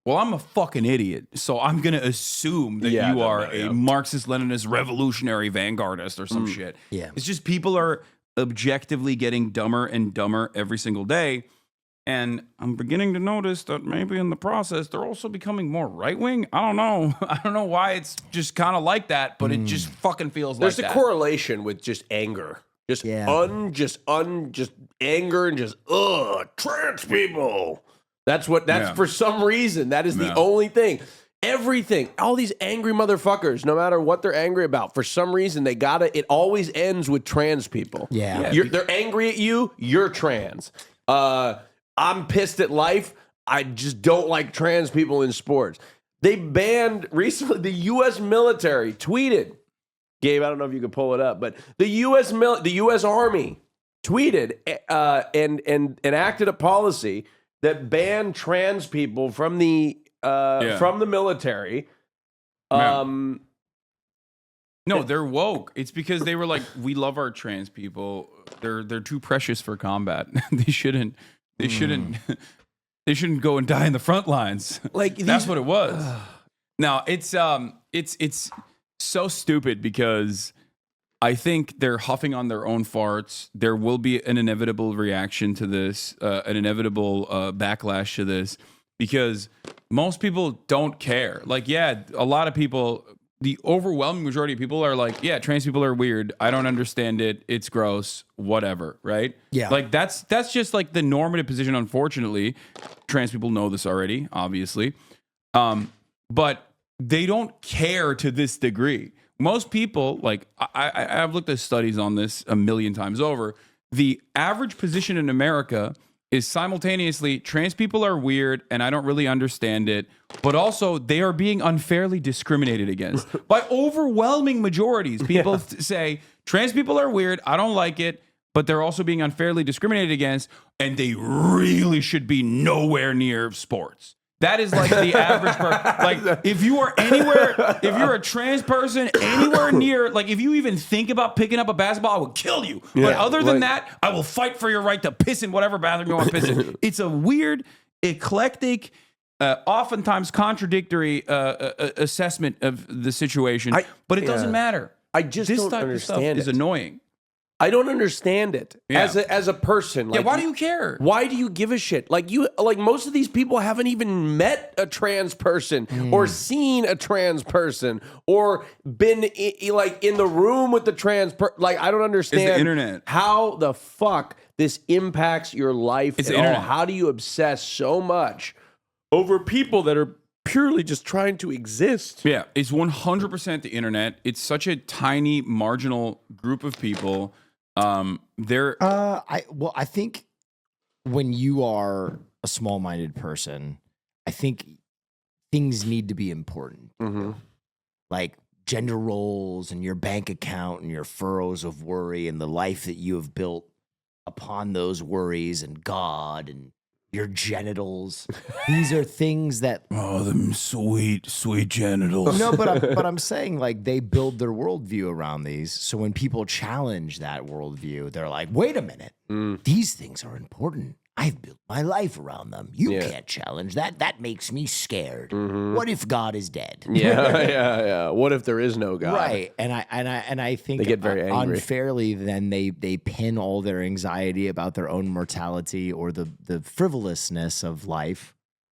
well, I'm a fucking idiot, so I'm gonna assume that you are a Marxist-Leninist revolutionary vanguardist or some shit. Yeah. It's just people are objectively getting dumber and dumber every single day. And I'm beginning to notice that maybe in the process, they're also becoming more right-wing. I don't know. I don't know why it's just kind of like that, but it just fucking feels there's like that. a correlation with just anger. Just anger and just, trans people. That's for some reason, that is the only thing. Everything, all these angry motherfuckers, no matter what they're angry about, for some reason, it always ends with trans people. Yeah. They're angry at you, you're trans. I'm pissed at life. I just don't like trans people in sports. They banned recently, the U.S. military tweeted, Gabe, I don't know if you can pull it up, but the U.S. Army tweeted and enacted a policy that banned trans people from the military. No, they're woke. It's because they were like, we love our trans people. They're too precious for combat. They shouldn't go and die in the front lines. Like that's what it was. Now it's so stupid because I think they're huffing on their own farts. There will be an inevitable reaction to this, an inevitable backlash to this, because most people don't care. Like, yeah, a lot of people, the overwhelming majority of people are like, yeah, trans people are weird. I don't understand it. It's gross. Whatever, right? Yeah. Like that's just like the normative position. Unfortunately, trans people know this already, obviously, but they don't care to this degree. Most people, like I've looked at studies on this a million times over. The average position in America is simultaneously trans people are weird and I don't really understand it, but also they are being unfairly discriminated against by overwhelming majorities. People say trans people are weird, I don't like it, but they're also being unfairly discriminated against, and they really should be nowhere near sports. That is like the average person. Like if you are anywhere, if you're a trans person anywhere near, like if you even think about picking up a basketball, I will kill you. Yeah, but other than that, I will fight for your right to piss in whatever bathroom you want to piss in. It's a weird, eclectic, oftentimes contradictory assessment of the situation, but it doesn't matter. I just this don't type understand of stuff is it. annoying. I don't understand it Yeah. as a person. Like, Why do you care? Why do you give a shit? Like most of these people haven't even met a trans person or seen a trans person or been in the room with the trans person. Like I don't understand It's the internet. how the fuck this impacts your life It's at the all. internet. How do you obsess so much over people that are purely just trying to exist. Yeah, it's 100% the internet. It's such a tiny, marginal group of people. I think when you are a small-minded person, I think things need to be important. Like gender roles and your bank account and your furrows of worry and the life that you have built upon those worries and God and your genitals. These are things that them sweet genitals. no, but I'm saying like they build their worldview around these. So when people challenge that worldview, they're like, wait a minute, these things are important. I've built my life around them. You can't challenge that. That makes me scared. What if God is dead? Yeah. What if there is no God? Right. And I think They get very angry. unfairly then they pin all their anxiety about their own mortality or the frivolousness of life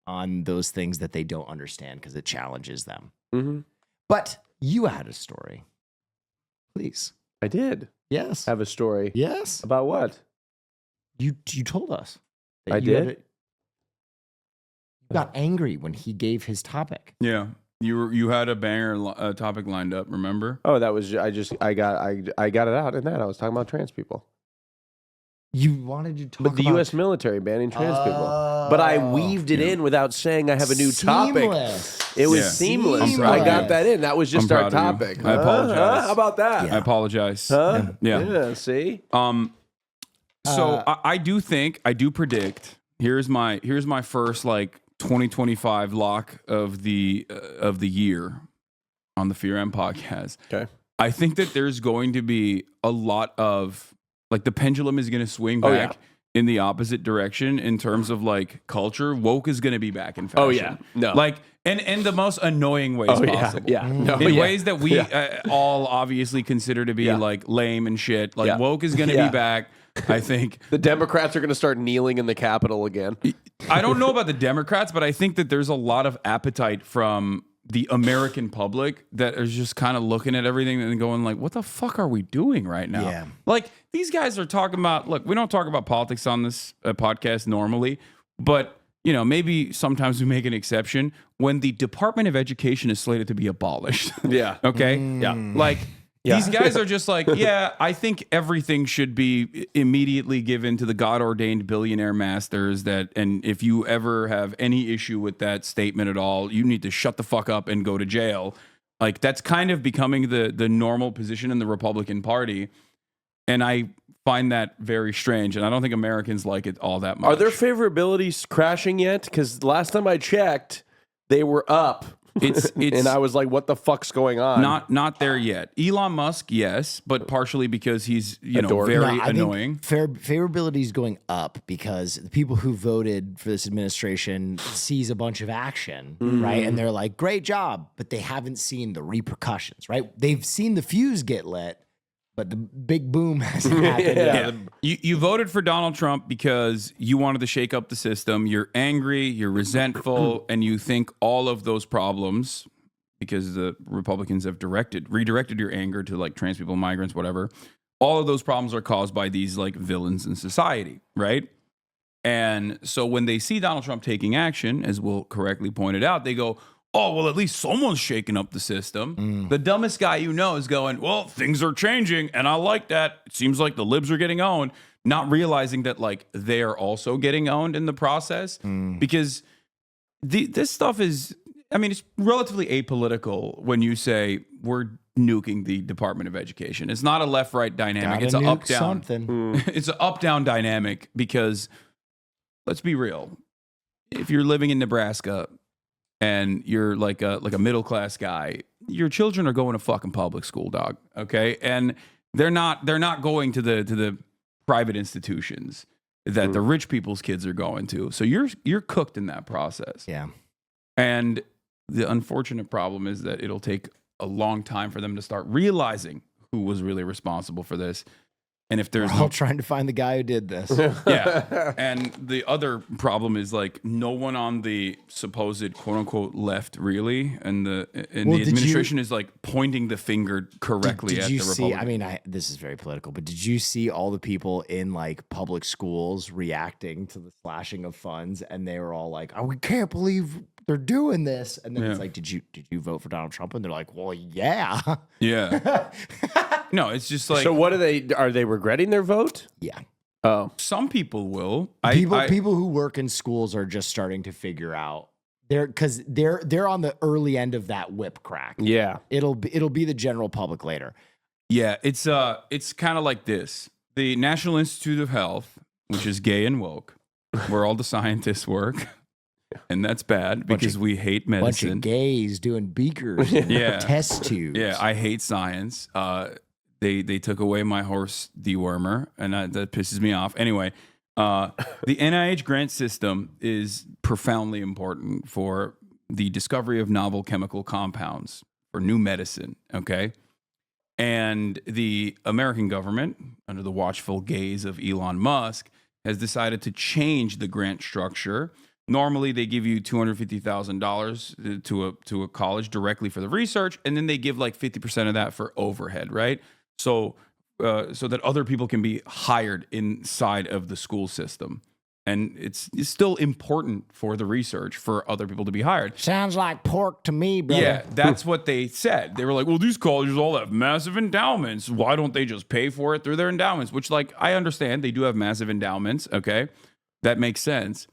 on those things that they don't understand because it challenges them. But you had a story. Please. I did Yes. have a story. Yes. About what? You told us. that I you did? had you got angry when he gave his topic. Yeah, you had a banger topic lined up. Remember? Oh, that was I got it out in that I was talking about trans people. You wanted to talk But the about U.S. military banning trans people. But I weaved it in without saying I have a new topic. Seamless. It was Yeah. Seamless. seamless. I got that in. That was just I'm our proud of you. topic. I apologize. How about that? I apologize. Huh? Yeah. See? So I do predict. Here's my first like 2025 lock of the year on the Fear M podcast. Okay. I think that there's going to be a lot of like the pendulum is going to swing Oh, back in the opposite direction in terms of like culture. Woke is going to be back in fashion. Oh, yeah. No. Like and the most annoying ways possible. Yeah. No, In yeah. ways that we all obviously consider to be like lame and shit. Like woke is going to be back. I think The Democrats are going to start kneeling in the Capitol again. I don't know about the Democrats, but I think that there's a lot of appetite from the American public that is just kind of looking at everything and going like, what the fuck are we doing right now? Yeah. Like these guys are talking about, look, we don't talk about politics on this podcast normally, but you know, maybe sometimes we make an exception when the Department of Education is slated to be abolished. Yeah. Okay. Yeah. Like these guys are just like, yeah, I think everything should be immediately given to the God-ordained billionaire masters and if you ever have any issue with that statement at all, you need to shut the fuck up and go to jail. Like that's kind of becoming the normal position in the Republican Party. And I find that very strange. And I don't think Americans like it all that much. Are their favorabilities crashing yet? Because last time I checked, they were up. It's and I was like, what the fuck's going on? not there yet. Elon Musk, yes, but partially because he's dork. very No, I think annoying. Favorability is going up because the people who voted for this administration sees a bunch of action, right? And they're like, great job, but they haven't seen the repercussions, right? They've seen the fuse get lit, but the big boom hasn't happened yet. You voted for Donald Trump because you wanted to shake up the system. You're angry, you're resentful, and you think all of those problems, because the Republicans have redirected your anger to like trans people, migrants, whatever. All of those problems are caused by these like villains in society, right? And so when they see Donald Trump taking action, as Will correctly pointed out, they go, oh, well, at least someone's shaking up the system. The dumbest guy you know is going, well, things are changing, and I like that. It seems like the libs are getting owned, not realizing that, like, they are also getting owned in the process. Because this stuff is, I mean, it's relatively apolitical when you say we're nuking the Department of Education. It's not a left-right dynamic. Gotta It's an nuke up-down. something. It's an up-down dynamic because, let's be real, if you're living in Nebraska and you're like a middle class guy, your children are going to fucking public school, dog. Okay, and they're not going to the private institutions that the rich people's kids are going to. So you're cooked in that process. Yeah. And the unfortunate problem is that it'll take a long time for them to start realizing who was really responsible for this. And if there's We're all trying to find the guy who did this. yeah. And the other problem is like no one on the supposed quote unquote left really. And the administration is like pointing the finger correctly Did at you the see? Republican. I mean, this is very political, but did you see all the people in like public schools reacting to the slashing of funds? And they were all like, oh, we can't believe they're doing this. And then it's Yeah. like, did you vote for Donald Trump? And they're like, well, yeah. Yeah. No, it's just like So what are they regretting their vote? Yeah. Oh, some people will. People who work in schools are just starting to figure out because they're on the early end of that whip crack. yeah. It'll be the general public later. Yeah, it's kind of like this. The National Institute of Health, which is gay and woke, where all the scientists work, and that's bad because we hate Bunch medicine. of gays doing beakers, and Yeah. test tubes. Yeah, I hate science. They took away my horse dewormer, and that pisses me off. Anyway, the NIH grant system is profoundly important for the discovery of novel chemical compounds for new medicine. Okay. And the American government, under the watchful gaze of Elon Musk, has decided to change the grant structure. Normally, they give you $250,000 to a college directly for the research, and then they give like 50% of that for overhead, right? So that other people can be hired inside of the school system. And it's still important for the research for other people to be hired. Sounds like pork to me, brother. Yeah, that's what they said. They were like, well, these colleges all have massive endowments. Why don't they just pay for it through their endowments? Which, like, I understand they do have massive endowments. Okay, that makes sense.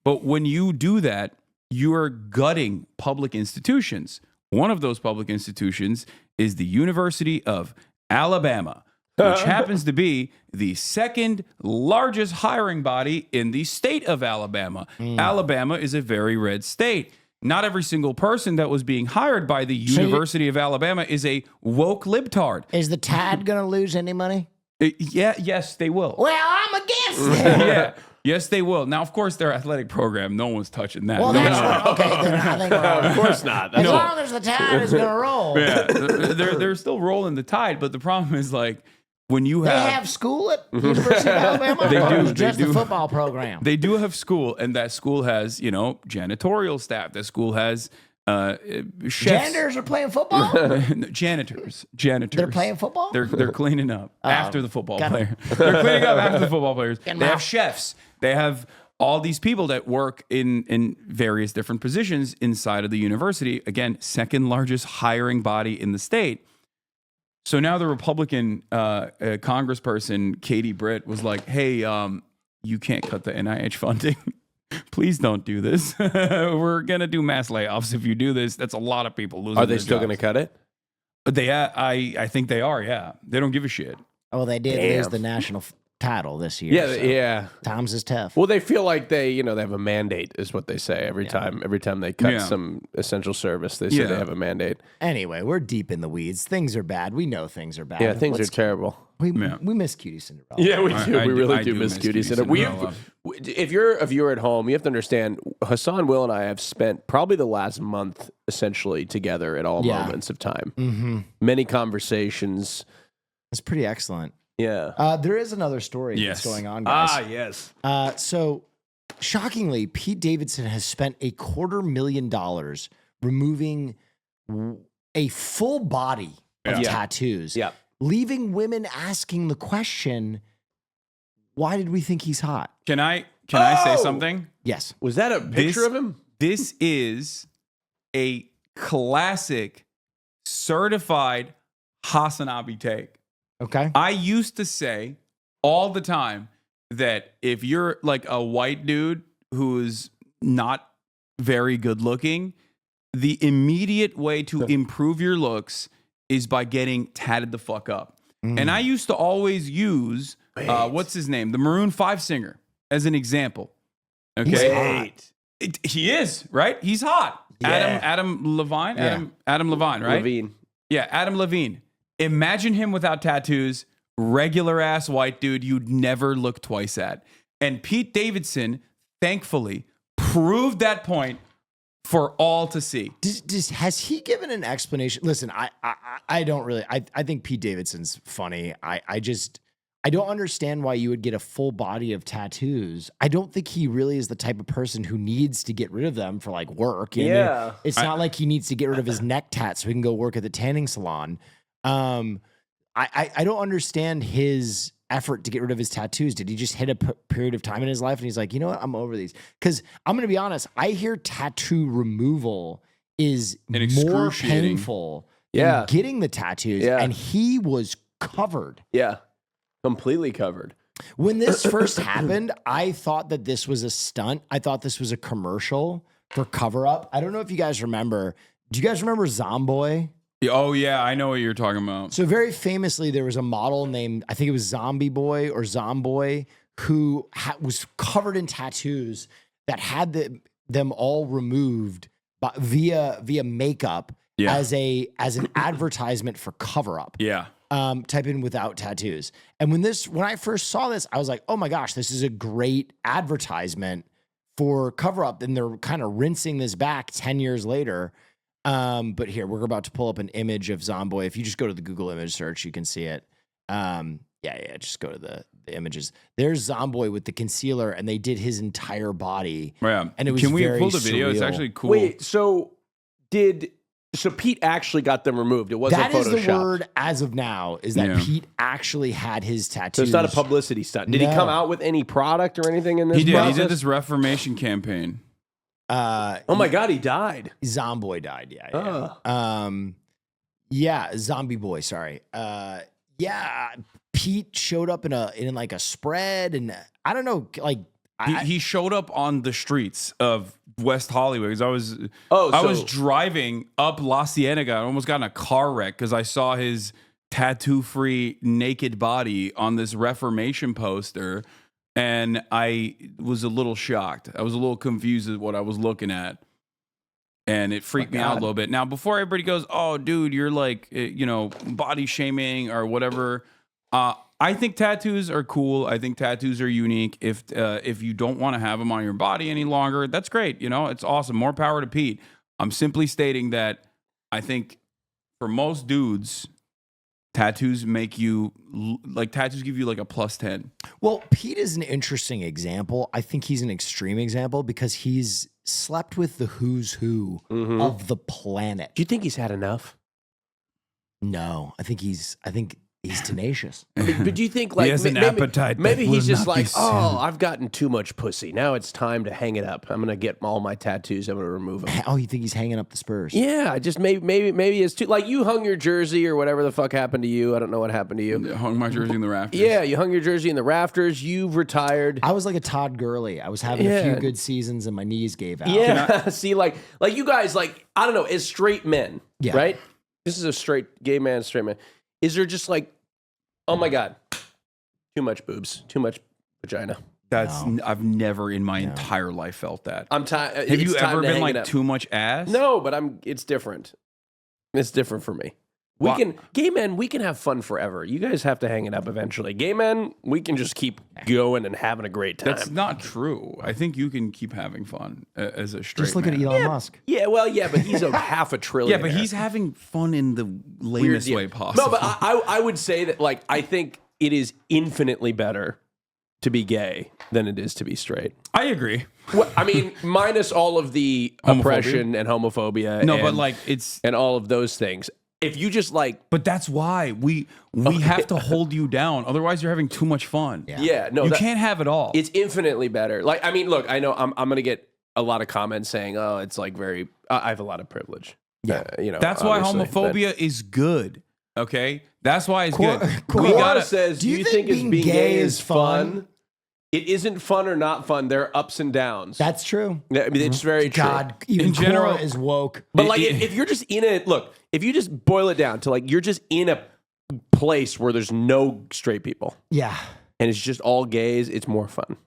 But when you do that, you are gutting public institutions. One of those public institutions is the University of Alabama, which happens to be the second largest hiring body in the state of Alabama. Alabama is a very red state. Not every single person that was being hired by the University of Alabama is a woke libtard. Is the Tide going to lose any money? Yes, they will. Well, I'm against it. Yeah. Yes, they will. Now, of course, their athletic program, no one's touching that. Well, No, that's no, no. right. Okay, then I think we're all right. Of course not. As long as the Tide is going to roll. Yeah, they're still rolling the tide, but the problem is like when you They have have school at University of Alabama? They Or do, is they just the do. football program. they do have school, and that school has janitorial staff. That school has chefs. Janitors are playing football? janitors. They're playing football? They're cleaning up after the football got it. player. They're cleaning up after the football players. They Getting have out. chefs. They have all these people that work in various different positions inside of the university. Again, second largest hiring body in the state. So now the Republican congressperson, Katie Britt, was like, hey, you can't cut the NIH funding. Please don't do this. We're going to do mass layoffs if you do this. That's a lot of people losing Are they their still going to jobs. cut it? I think they are, yeah. They don't give a shit. Oh, they did Damn. lose the national title this year. Yeah, so yeah. Times is tough. Well, they feel like they have a mandate, is what they say every time. Every time they cut Yeah. some essential service, they say Yeah. they have a mandate. Anyway, we're deep in the weeds. Things are bad. We know things are bad. Yeah, things Let's- are terrible. We Yeah. miss QTCinderella. Yeah, we I- do. I We do- really I do do miss miss Cutie Cutie Center. Cinderella. If you're a viewer at home, you have to understand. Hassan, Will, and I have spent probably the last month essentially together at all Yeah. moments of time. Mm-hmm. Many conversations. It's pretty excellent. Yeah. There is another story Yes. that's going on, guys. yes. So, shockingly, Pete Davidson has spent $250,000 removing a full body of Yeah. tattoos, Yeah. leaving women asking the question, why did we think he's hot? Can I say Oh! something? Yes. Was that a picture of him? This is a classic certified hasanabi take. Okay. I used to say all the time that if you're like a white dude who's not very good looking, the immediate way to improve your looks is by getting tatted the fuck up. And I used to always use, what's his name? The Maroon 5 singer as an example. Okay. He is, right? He's hot. Yeah. Adam Levine? Adam Levine, right? Levine. Yeah, Adam Levine. Imagine him without tattoos, regular ass white dude you'd never look twice at. And Pete Davidson, thankfully, proved that point for all to see. Has he given an explanation? Listen, I don't really. I think Pete Davidson's funny. I don't understand why you would get a full body of tattoos. I don't think he really is the type of person who needs to get rid of them for like work. You know what I mean? It's not like he needs to get rid of his neck tat so he can go work at the tanning salon. I don't understand his effort to get rid of his tattoos? Did he just hit a period of time in his life and he's like, you know what, I'm over these? Because I'm going to be honest, I hear tattoo removal is more excruciating. painful than getting the tattoos, and he was covered. Yeah, completely covered. When this first happened, I thought that this was a stunt. I thought this was a commercial for Cover Up. I don't know if you guys remember. Do you guys remember Zomboy? Oh, yeah, I know what you're talking about. So very famously, there was a model named, I think it was Zombie Boy or Zomboy, who was covered in tattoos that had them all removed via makeup as an advertisement for Cover Up. Yeah. Type in without tattoos. And when I first saw this, I was like, oh my gosh, this is a great advertisement for Cover Up. And they're kind of rinsing this back 10 years later. But here, we're about to pull up an image of Zomboy. If you just go to the Google image search, you can see it. Just go to the images. There's Zomboy with the concealer, and they did his entire body. Yeah. And it was Can we very pull the video? It's surreal. actually cool. Wait, so Pete actually got them removed. It wasn't That is Photoshop. the word as of now, is that Yeah. Pete actually had his tattoos. So it's not a publicity stunt. Did he No. come out with any product or anything in this He did. process? He did this Reformation campaign. Oh my God, he died. Zomboy died. Zombie Boy. Sorry. Pete showed up in like a spread, and I don't know, like He showed up on the streets of West Hollywood because I was driving up La Cienega. I almost got in a car wreck because I saw his tattoo-free naked body on this Reformation poster, and I was a little shocked. I was a little confused at what I was looking at, and it freaked me out a little bit. Now, before everybody goes, "Oh, dude, you're like, body shaming or whatever," I think tattoos are cool. I think tattoos are unique. If you don't want to have them on your body any longer, that's great. It's awesome. More power to Pete. I'm simply stating that I think for most dudes, tattoos give you like a +10. Well, Pete is an interesting example. I think he's an extreme example because he's slept with the who's who of the planet. Do you think he's had enough? No, I think he's tenacious. But do you think He has an appetite that Maybe he's will just not be like, oh, I've gotten too much pussy. Now it's time to hang it up. I'm gonna get all my tattoos. I'm gonna remove them. Oh, you think he's hanging up the Spurs? Yeah, I just maybe it's too like you hung your jersey or whatever the fuck happened to you. I don't know what happened to you. I hung my jersey in the rafters. Yeah, you hung your jersey in the rafters. You've retired. I was like a Todd Gurley. I was having a few good seasons and my knees gave out. Yeah, see, like you guys, like I don't know, as straight men, right? This is a straight gay man, straight man. Is there just like, oh my God, too much boobs, too much vagina? I've never in my entire life felt that. I'm tired. Have you ever been like too much ass? No, but it's different. It's different for me. Gay men, we can have fun forever. You guys have to hang it up eventually. Gay men, we can just keep going and having a great time. That's not true. I think you can keep having fun as a straight Just look man. at Elon Musk. Yeah, well, yeah, but he's a half a trillion. Yeah, but he's having fun in the lamest way possible. No, but I would say that, like, I think it is infinitely better to be gay than it is to be straight. I agree. Well, I mean, minus all of the oppression and homophobia. No, and, but like it's and all of those things. If you just like, but that's why we have to hold you down. Otherwise, you're having too much fun. yeah, no, you can't have it all. It's infinitely better. Like, I mean, look, I know I'm gonna get a lot of comments saying, "Oh, it's like very." I have a lot of privilege. Yeah, that's why homophobia is good. Okay, that's why it's good. Cora says, "Do you think being being gay gay is is fun?" It isn't fun or not fun. There are ups and downs. That's true. I mean, it's very true. God, even In general- Cora is woke. But like, if you're just in it, look, if you just boil it down to like, you're just in a place where there's no straight people. Yeah. And it's just all gays, it's more fun,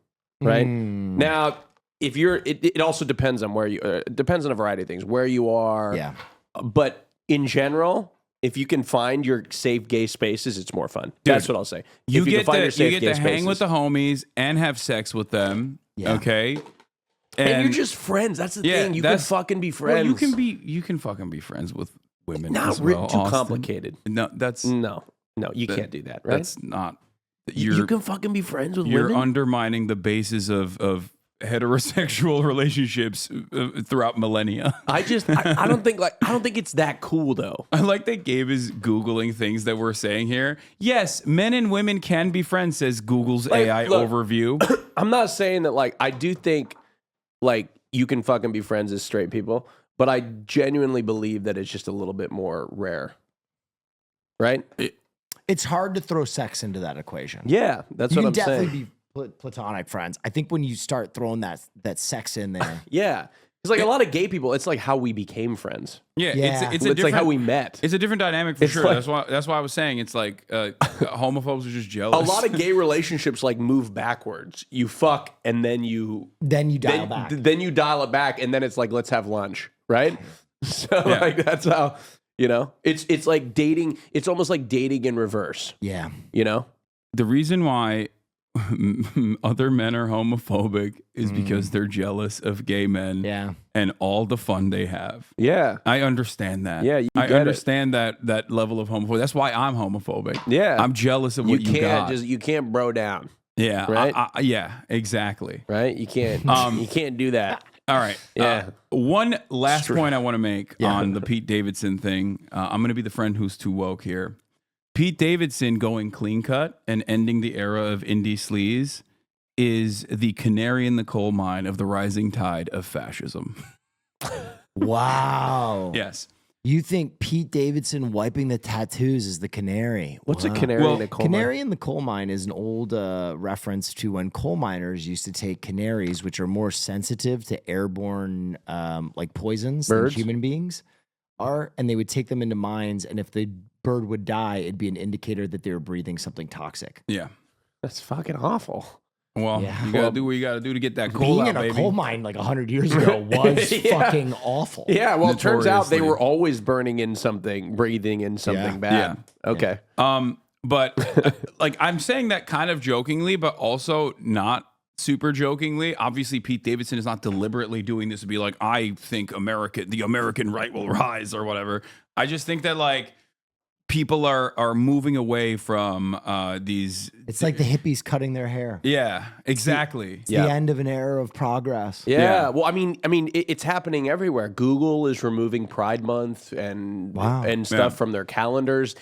right? Now, if you're, it also depends on where you, it depends on a variety of things, where you are. Yeah. But in general, if you can find your safe gay spaces, it's more fun. Dude, That's what I'll say. You If can get find to your safe gay hang with spaces. the homies and have sex with them. Yeah. Okay. And you're just friends. That's the thing. You can fucking be friends. Well, you can fucking be friends with women. Not as well, too Austin. complicated. No, that's No, you can't do that, right? That's not. You can fucking be friends with You're women. undermining the basis of heterosexual relationships throughout millennia. I don't think it's that cool though. I like that Gabe is Googling things that we're saying here. Yes, men and women can be friends, says Google's AI look, overview. I'm not saying that like I do think like you can fucking be friends as straight people, but I genuinely believe that it's just a little bit more rare. Right? It's hard to throw sex into that equation. Yeah, that's You what can I'm saying. definitely be platonic friends. I think when you start throwing that sex in there, Yeah. It's like a lot of gay people, it's like how we became friends. Yeah, Yeah. it's It's like how we met. It's a different dynamic for It's sure. like- That's why I was saying it's like homophobes are just jealous. A lot of gay relationships like move backwards. You fuck and then you dial back. Then you dial it back and then it's like let's have lunch, right? So Yeah. like that's how, you know. It's like dating, it's almost like dating in reverse, Yeah. you know? The reason why other men are homophobic is because they're jealous of gay men Yeah. and all the fun they have. Yeah. I understand that. Yeah, you I get it. understand that level of homophobia. That's why I'm homophobic. Yeah. I'm jealous of what you got. you can't bro down, Yeah, Right? yeah, exactly. right? You can't you can't do that. All right. Yeah. One last point I want to make Yeah. on the Pete Davidson thing. I'm going to be the friend who's too woke here. Pete Davidson going clean cut and ending the era of indie sleaze is the canary in the coal mine of the rising tide of fascism. Wow. Yes. You think Pete Davidson wiping the tattoos is the canary? What's Wow. a canary Well, in a coal mine? Canary in the coal mine is an old reference to when coal miners used to take canaries, which are more sensitive to airborne like poisons Birds? than human beings are, and they would take them into mines, and if the bird would die, it'd be an indicator that they were breathing something toxic. Yeah. That's fucking awful. Well, Yeah. you got to do what you got to do to get that coal Being out, in a baby. coal mine like 100 years ago was Yeah. fucking awful. Yeah, well, it turns out they Notoriously. were always burning in something, breathing in something bad. Okay. But like I'm saying that kind of jokingly, but also not super jokingly. Obviously, Pete Davidson is not deliberately doing this to be like, I think the American right will rise or whatever. I just think that like people are moving away from these. It's like the hippies cutting their hair. Yeah, exactly. It's the end of an era of progress. Yeah. Yeah. Well, I mean, it's happening everywhere. Google is removing Pride Month and stuff Yeah. from their calendars.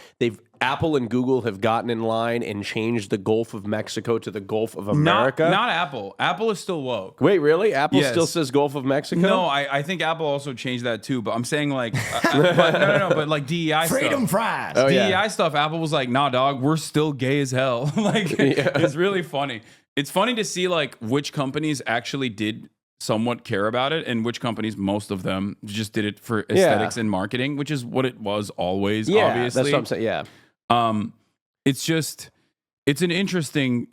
Apple and Google have gotten in line and changed the Gulf of Mexico to the Gulf of America. Not Apple. Apple is still woke. Wait, really? Apple Yes. still says Gulf of Mexico? No, I think Apple also changed that too. But I'm saying like, but like DEI Freedom stuff. fries. Oh, DEI yeah. stuff, Apple was like, nah, dog, we're still gay as hell. Like, it's really funny. It's funny to see like which companies actually did somewhat care about it and which companies, most of them, just did it for aesthetics and marketing, which is what it was always, Yeah, obviously. that's what I'm saying. Yeah. It's an interesting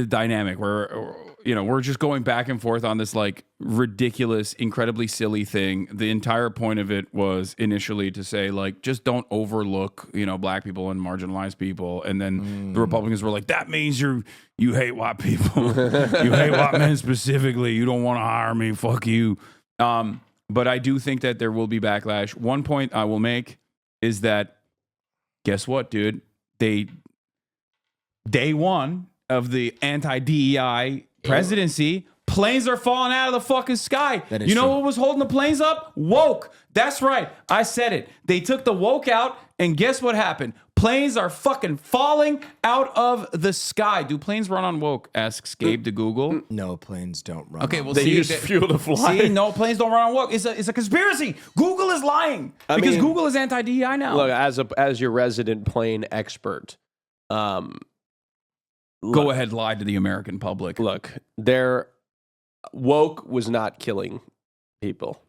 dynamic where, you know, we're just going back and forth on this like ridiculous, incredibly silly thing. The entire point of it was initially to say like, just don't overlook, you know, black people and marginalized people. And then the Republicans were like, that means you hate white people. You hate white men specifically. You don't want to hire me. Fuck you. But I do think that there will be backlash. One point I will make is that, guess what, dude? Day one of the anti-DEI presidency, planes are falling out of the fucking sky. That is You know true. what was holding the planes up? Woke. That's right. I said it. They took the woke out, and guess what happened? Planes are fucking falling out of the sky. Do planes run on woke? Asks Gabe to Google. No, planes don't run. Okay, on well, They see, use fuel to fly. See, no, planes don't run on woke. It's a conspiracy. Google is lying because mean, Google is anti-DEI now. Look, as your resident plane expert, Go ahead, lie to the American public. Look, their woke was not killing people.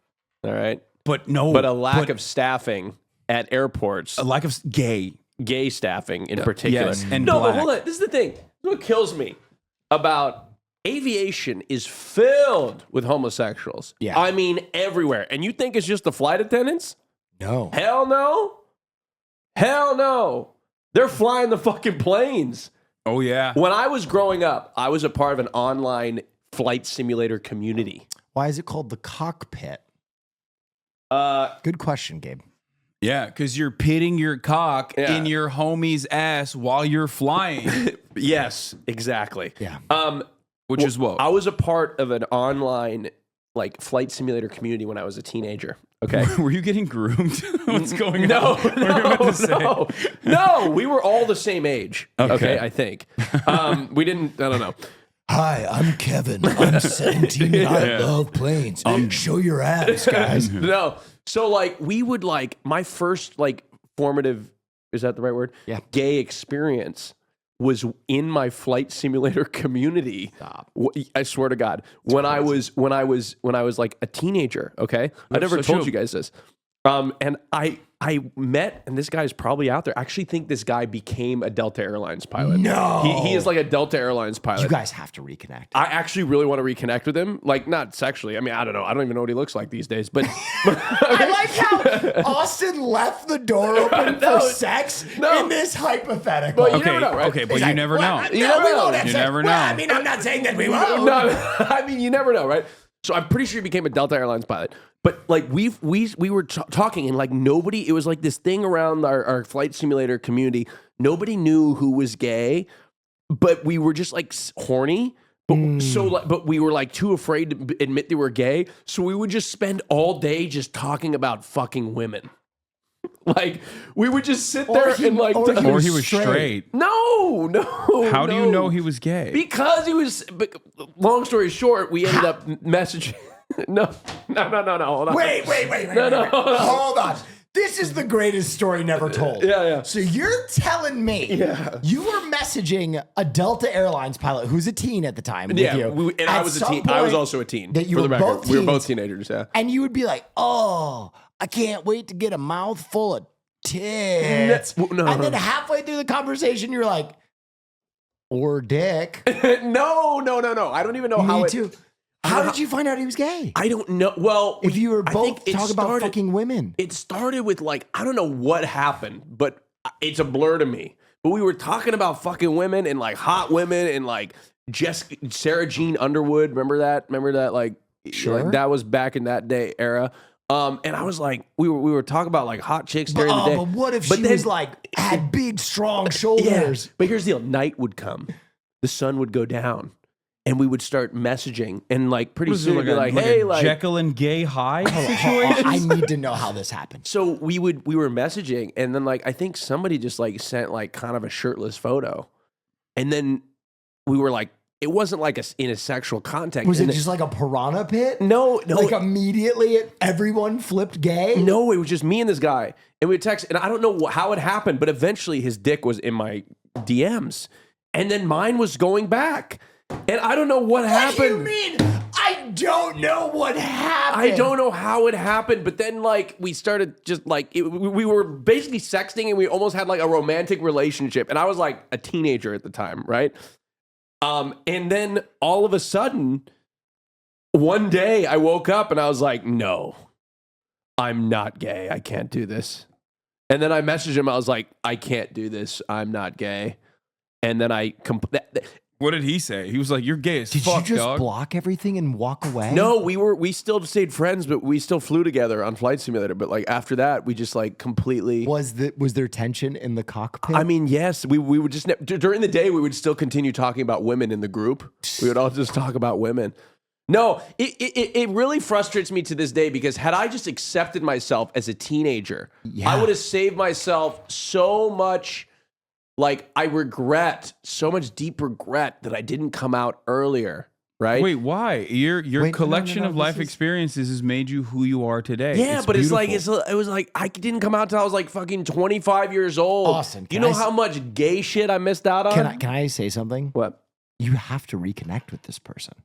All right. But no, But a lack of staffing at airports, a lack of gay. gay staffing in particular. Yes, and no, black. but hold on. This is the thing. What kills me about aviation is filled with homosexuals. Yeah. I mean, everywhere. And you think it's just the flight attendants? No. Hell no. Hell no. They're flying the fucking planes. Oh yeah. When I was growing up, I was a part of an online flight simulator community. Why is it called the cockpit? Good question, Gabe. Yeah, because you're pitting your cock Yeah. in your homie's ass while you're flying. Yes, exactly. Yeah. Which is what? I was a part of an online like flight simulator community when I was a teenager. Okay. Were you getting groomed? What's going on? No. We were all the same age. Okay, I think. We didn't. I don't know. Hi, I'm Kevin. I'm 17 and I love planes. Show your abs, guys. No. So like we would like my first like formative, is that the right word? Yeah. Gay experience was in my flight simulator community. Stop. I swear to God, when I was like a teenager. Okay, I never told you guys this. And I met, and this guy's probably out there. I actually think this guy became a Delta Airlines pilot. No. He is like a Delta Airlines pilot. You guys have to reconnect. I actually really want to reconnect with him. Like, not sexually. I mean, I don't know. I don't even know what he looks like these days. But I like how Austin left the door open for sex in this hypothetical. But you never know, right? Okay, but you never know. You never know. You never know. Well, I mean, I'm not saying that we won't. No, I mean, you never know, right? So I'm pretty sure he became a Delta Airlines pilot. But like we were talking and like nobody, it was like this thing around our flight simulator community. Nobody knew who was gay, but we were just like horny. But we were like too afraid to admit they were gay. So we would just spend all day just talking about fucking women. Like we would just sit there and like, or he was straight. No. How do you know he was gay? Because he was. Long story short, we ended up messaging. No. Hold on. Wait. No. Hold on. This is the greatest story never told. Yeah. So you're telling me you were messaging a Delta Airlines pilot who's a teen at the time with you. And I was a teen. I was also a teen. That you for were the record. both We were teens. both teenagers, yeah. And you would be like, oh, I can't wait to get a mouthful of tits. No. And then halfway through the conversation, you're like, or dick. No. I don't even know how Me it. too. How did you find out he was gay? I don't know. Well, If you were I both think it talking about started- fucking women. It started with like, I don't know what happened, but it's a blur to me. But we were talking about fucking women and like hot women and like Sarah Jean Underwood. Remember that? Like, Sure. like that was back in that day era. And I was like, we were talking about like hot chicks during the day. But what if she was like, had big, strong shoulders? But here's the deal. Night would come. The sun would go down. And we would start messaging. And like pretty soon we'd be like, hey, like Jekyll and Gay High situation. I need to know how this happened. So we were messaging, and then like I think somebody just like sent like kind of a shirtless photo, and then we were like, it wasn't like in a sexual context. Was it just like a piranha pit? No. Like immediately everyone flipped gay? No, it was just me and this guy, and we would text, and I don't know how it happened, but eventually his dick was in my DMs, and then mine was going back, and I don't know what happened. What do you mean? I don't know what happened. I don't know how it happened, but then like we started just like we were basically sexting, and we almost had like a romantic relationship, and I was like a teenager at the time, right? And then all of a sudden, one day I woke up and I was like, no, I'm not gay. I can't do this. And then I messaged him. I was like, I can't do this. I'm not gay. And then What did he say? He was like, "You're gay as Did fuck, you just dog." block everything and walk away? No, we still stayed friends, but we still flew together on Flight Simulator. But like after that, we just like completely. Was there tension in the cockpit? I mean, yes, we would just during the day we would still continue talking about women in the group. We would all just talk about women. No, it really frustrates me to this day because had I just accepted myself as a teenager, I would have saved myself so much. Like I regret so much deep regret that I didn't come out earlier. Right? Wait, why? Your collection of life experiences has made you who you are today. Yeah, it's but beautiful. it was like I didn't come out till I was like fucking 25 years old. Austin, you know how much gay shit I missed out on? Can I say something? What? You have to reconnect with this person.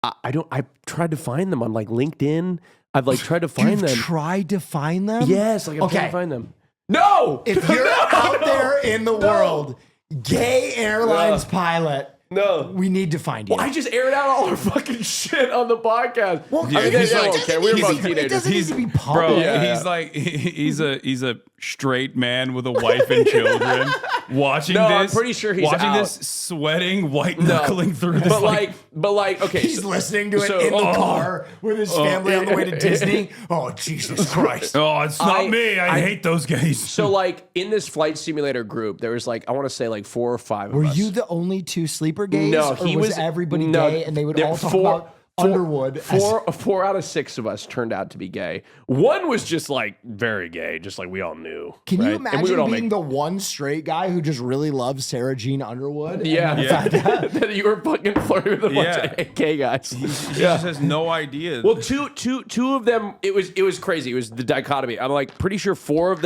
I don't. I tried to find them on like LinkedIn. I've like tried to find them. Tried to find them? Yes, like I'm trying to find them. No, if you're out there in the world, gay airlines pilot. No, we need to find you. Well, I just aired out all our fucking shit on the podcast. Well, Yeah, he's like, okay, we were both teenagers. It doesn't need to be public. Bro, Yeah. he's like he's a straight man with a wife and children watching No, this. I'm pretty sure he's watching out. this, sweating, white knuckling through this. But like, okay, He's listening to it in the car with his family on the way to Disney. Oh, Jesus Christ. Oh, it's not me. I hate those gays. So like in this Flight Simulator group, there was like I want to say like 4 or 5 of Were us. you the only two sleepers super gays? No, or he was was everybody no, gay and they would there- all talk four- about Underwood? Four out of 6 of us turned out to be gay. One was just like very gay, just like we all knew. Can right? you And we imagine would all being make- the one straight guy who just really loves Sarah Jean Underwood? Yeah, that you were fucking flirting with a bunch Yeah. of gay guys. He just has no idea. Well, two of them. It was crazy. It was the dichotomy. I'm like pretty sure 4 of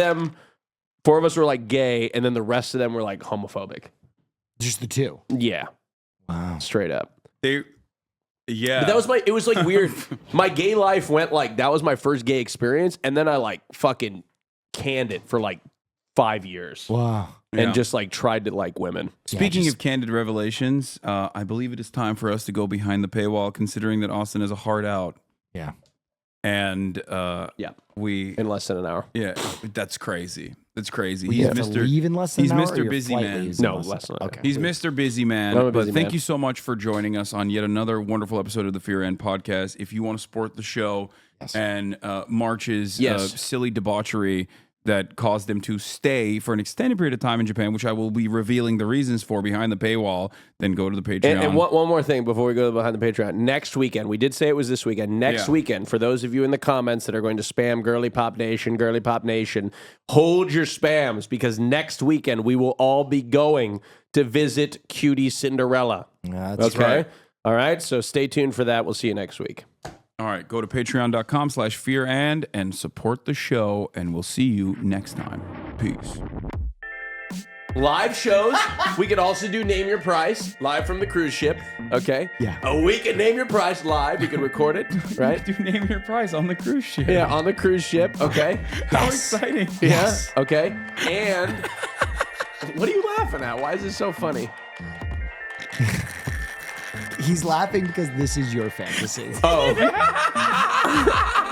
us were like gay, and then the rest of them were like homophobic. Just the 2. Yeah, Wow. straight up. Yeah. But that was it was like weird. My gay life went like that was my first gay experience, and then I like fucking canned it for like 5 years. Wow. And Yeah. just like tried to like women. Speaking of candid revelations, I believe it is time for us to go behind the paywall, considering that Austin is a hard out. Yeah. And Yeah. we In less than an hour. yeah, that's crazy. That's crazy. You have to leave in less than he's an hour, Mr. or your Busy flight Man. leaves in No, less less than an hour. Okay. He's Mr. Busy Man. I'm a But busy thank man. you so much for joining us on yet another wonderful episode of the Fear End podcast. If you want to support the show and March's Yes. silly debauchery that caused them to stay for an extended period of time in Japan, which I will be revealing the reasons for behind the paywall, then go to the Patreon. And one more thing before we go behind the Patreon. Next weekend, we did say it was this weekend. Next weekend, for those of you in the comments that are going to spam Girly Pop Nation, hold your spams because next weekend we will all be going to visit QTCinderella. That's Okay? right. All right. So stay tuned for that. We'll see you next week. All right, go to patreon.com/fearand and support the show, and we'll see you next time. Peace. Live shows. We could also do Name Your Price live from the cruise ship. Okay. Yeah. We can Name Your Price live. We can record it. Right. Do name your prize on the cruise ship. Yeah, on the cruise ship. Okay. How exciting. Yeah. Okay. And what are you laughing at? Why is this so funny? He's laughing because this is your fantasy. Oh.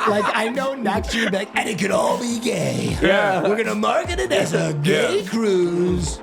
Like, I know next year, you'll be like, and it could all be gay. Yeah. We're going to market it as a gay cruise.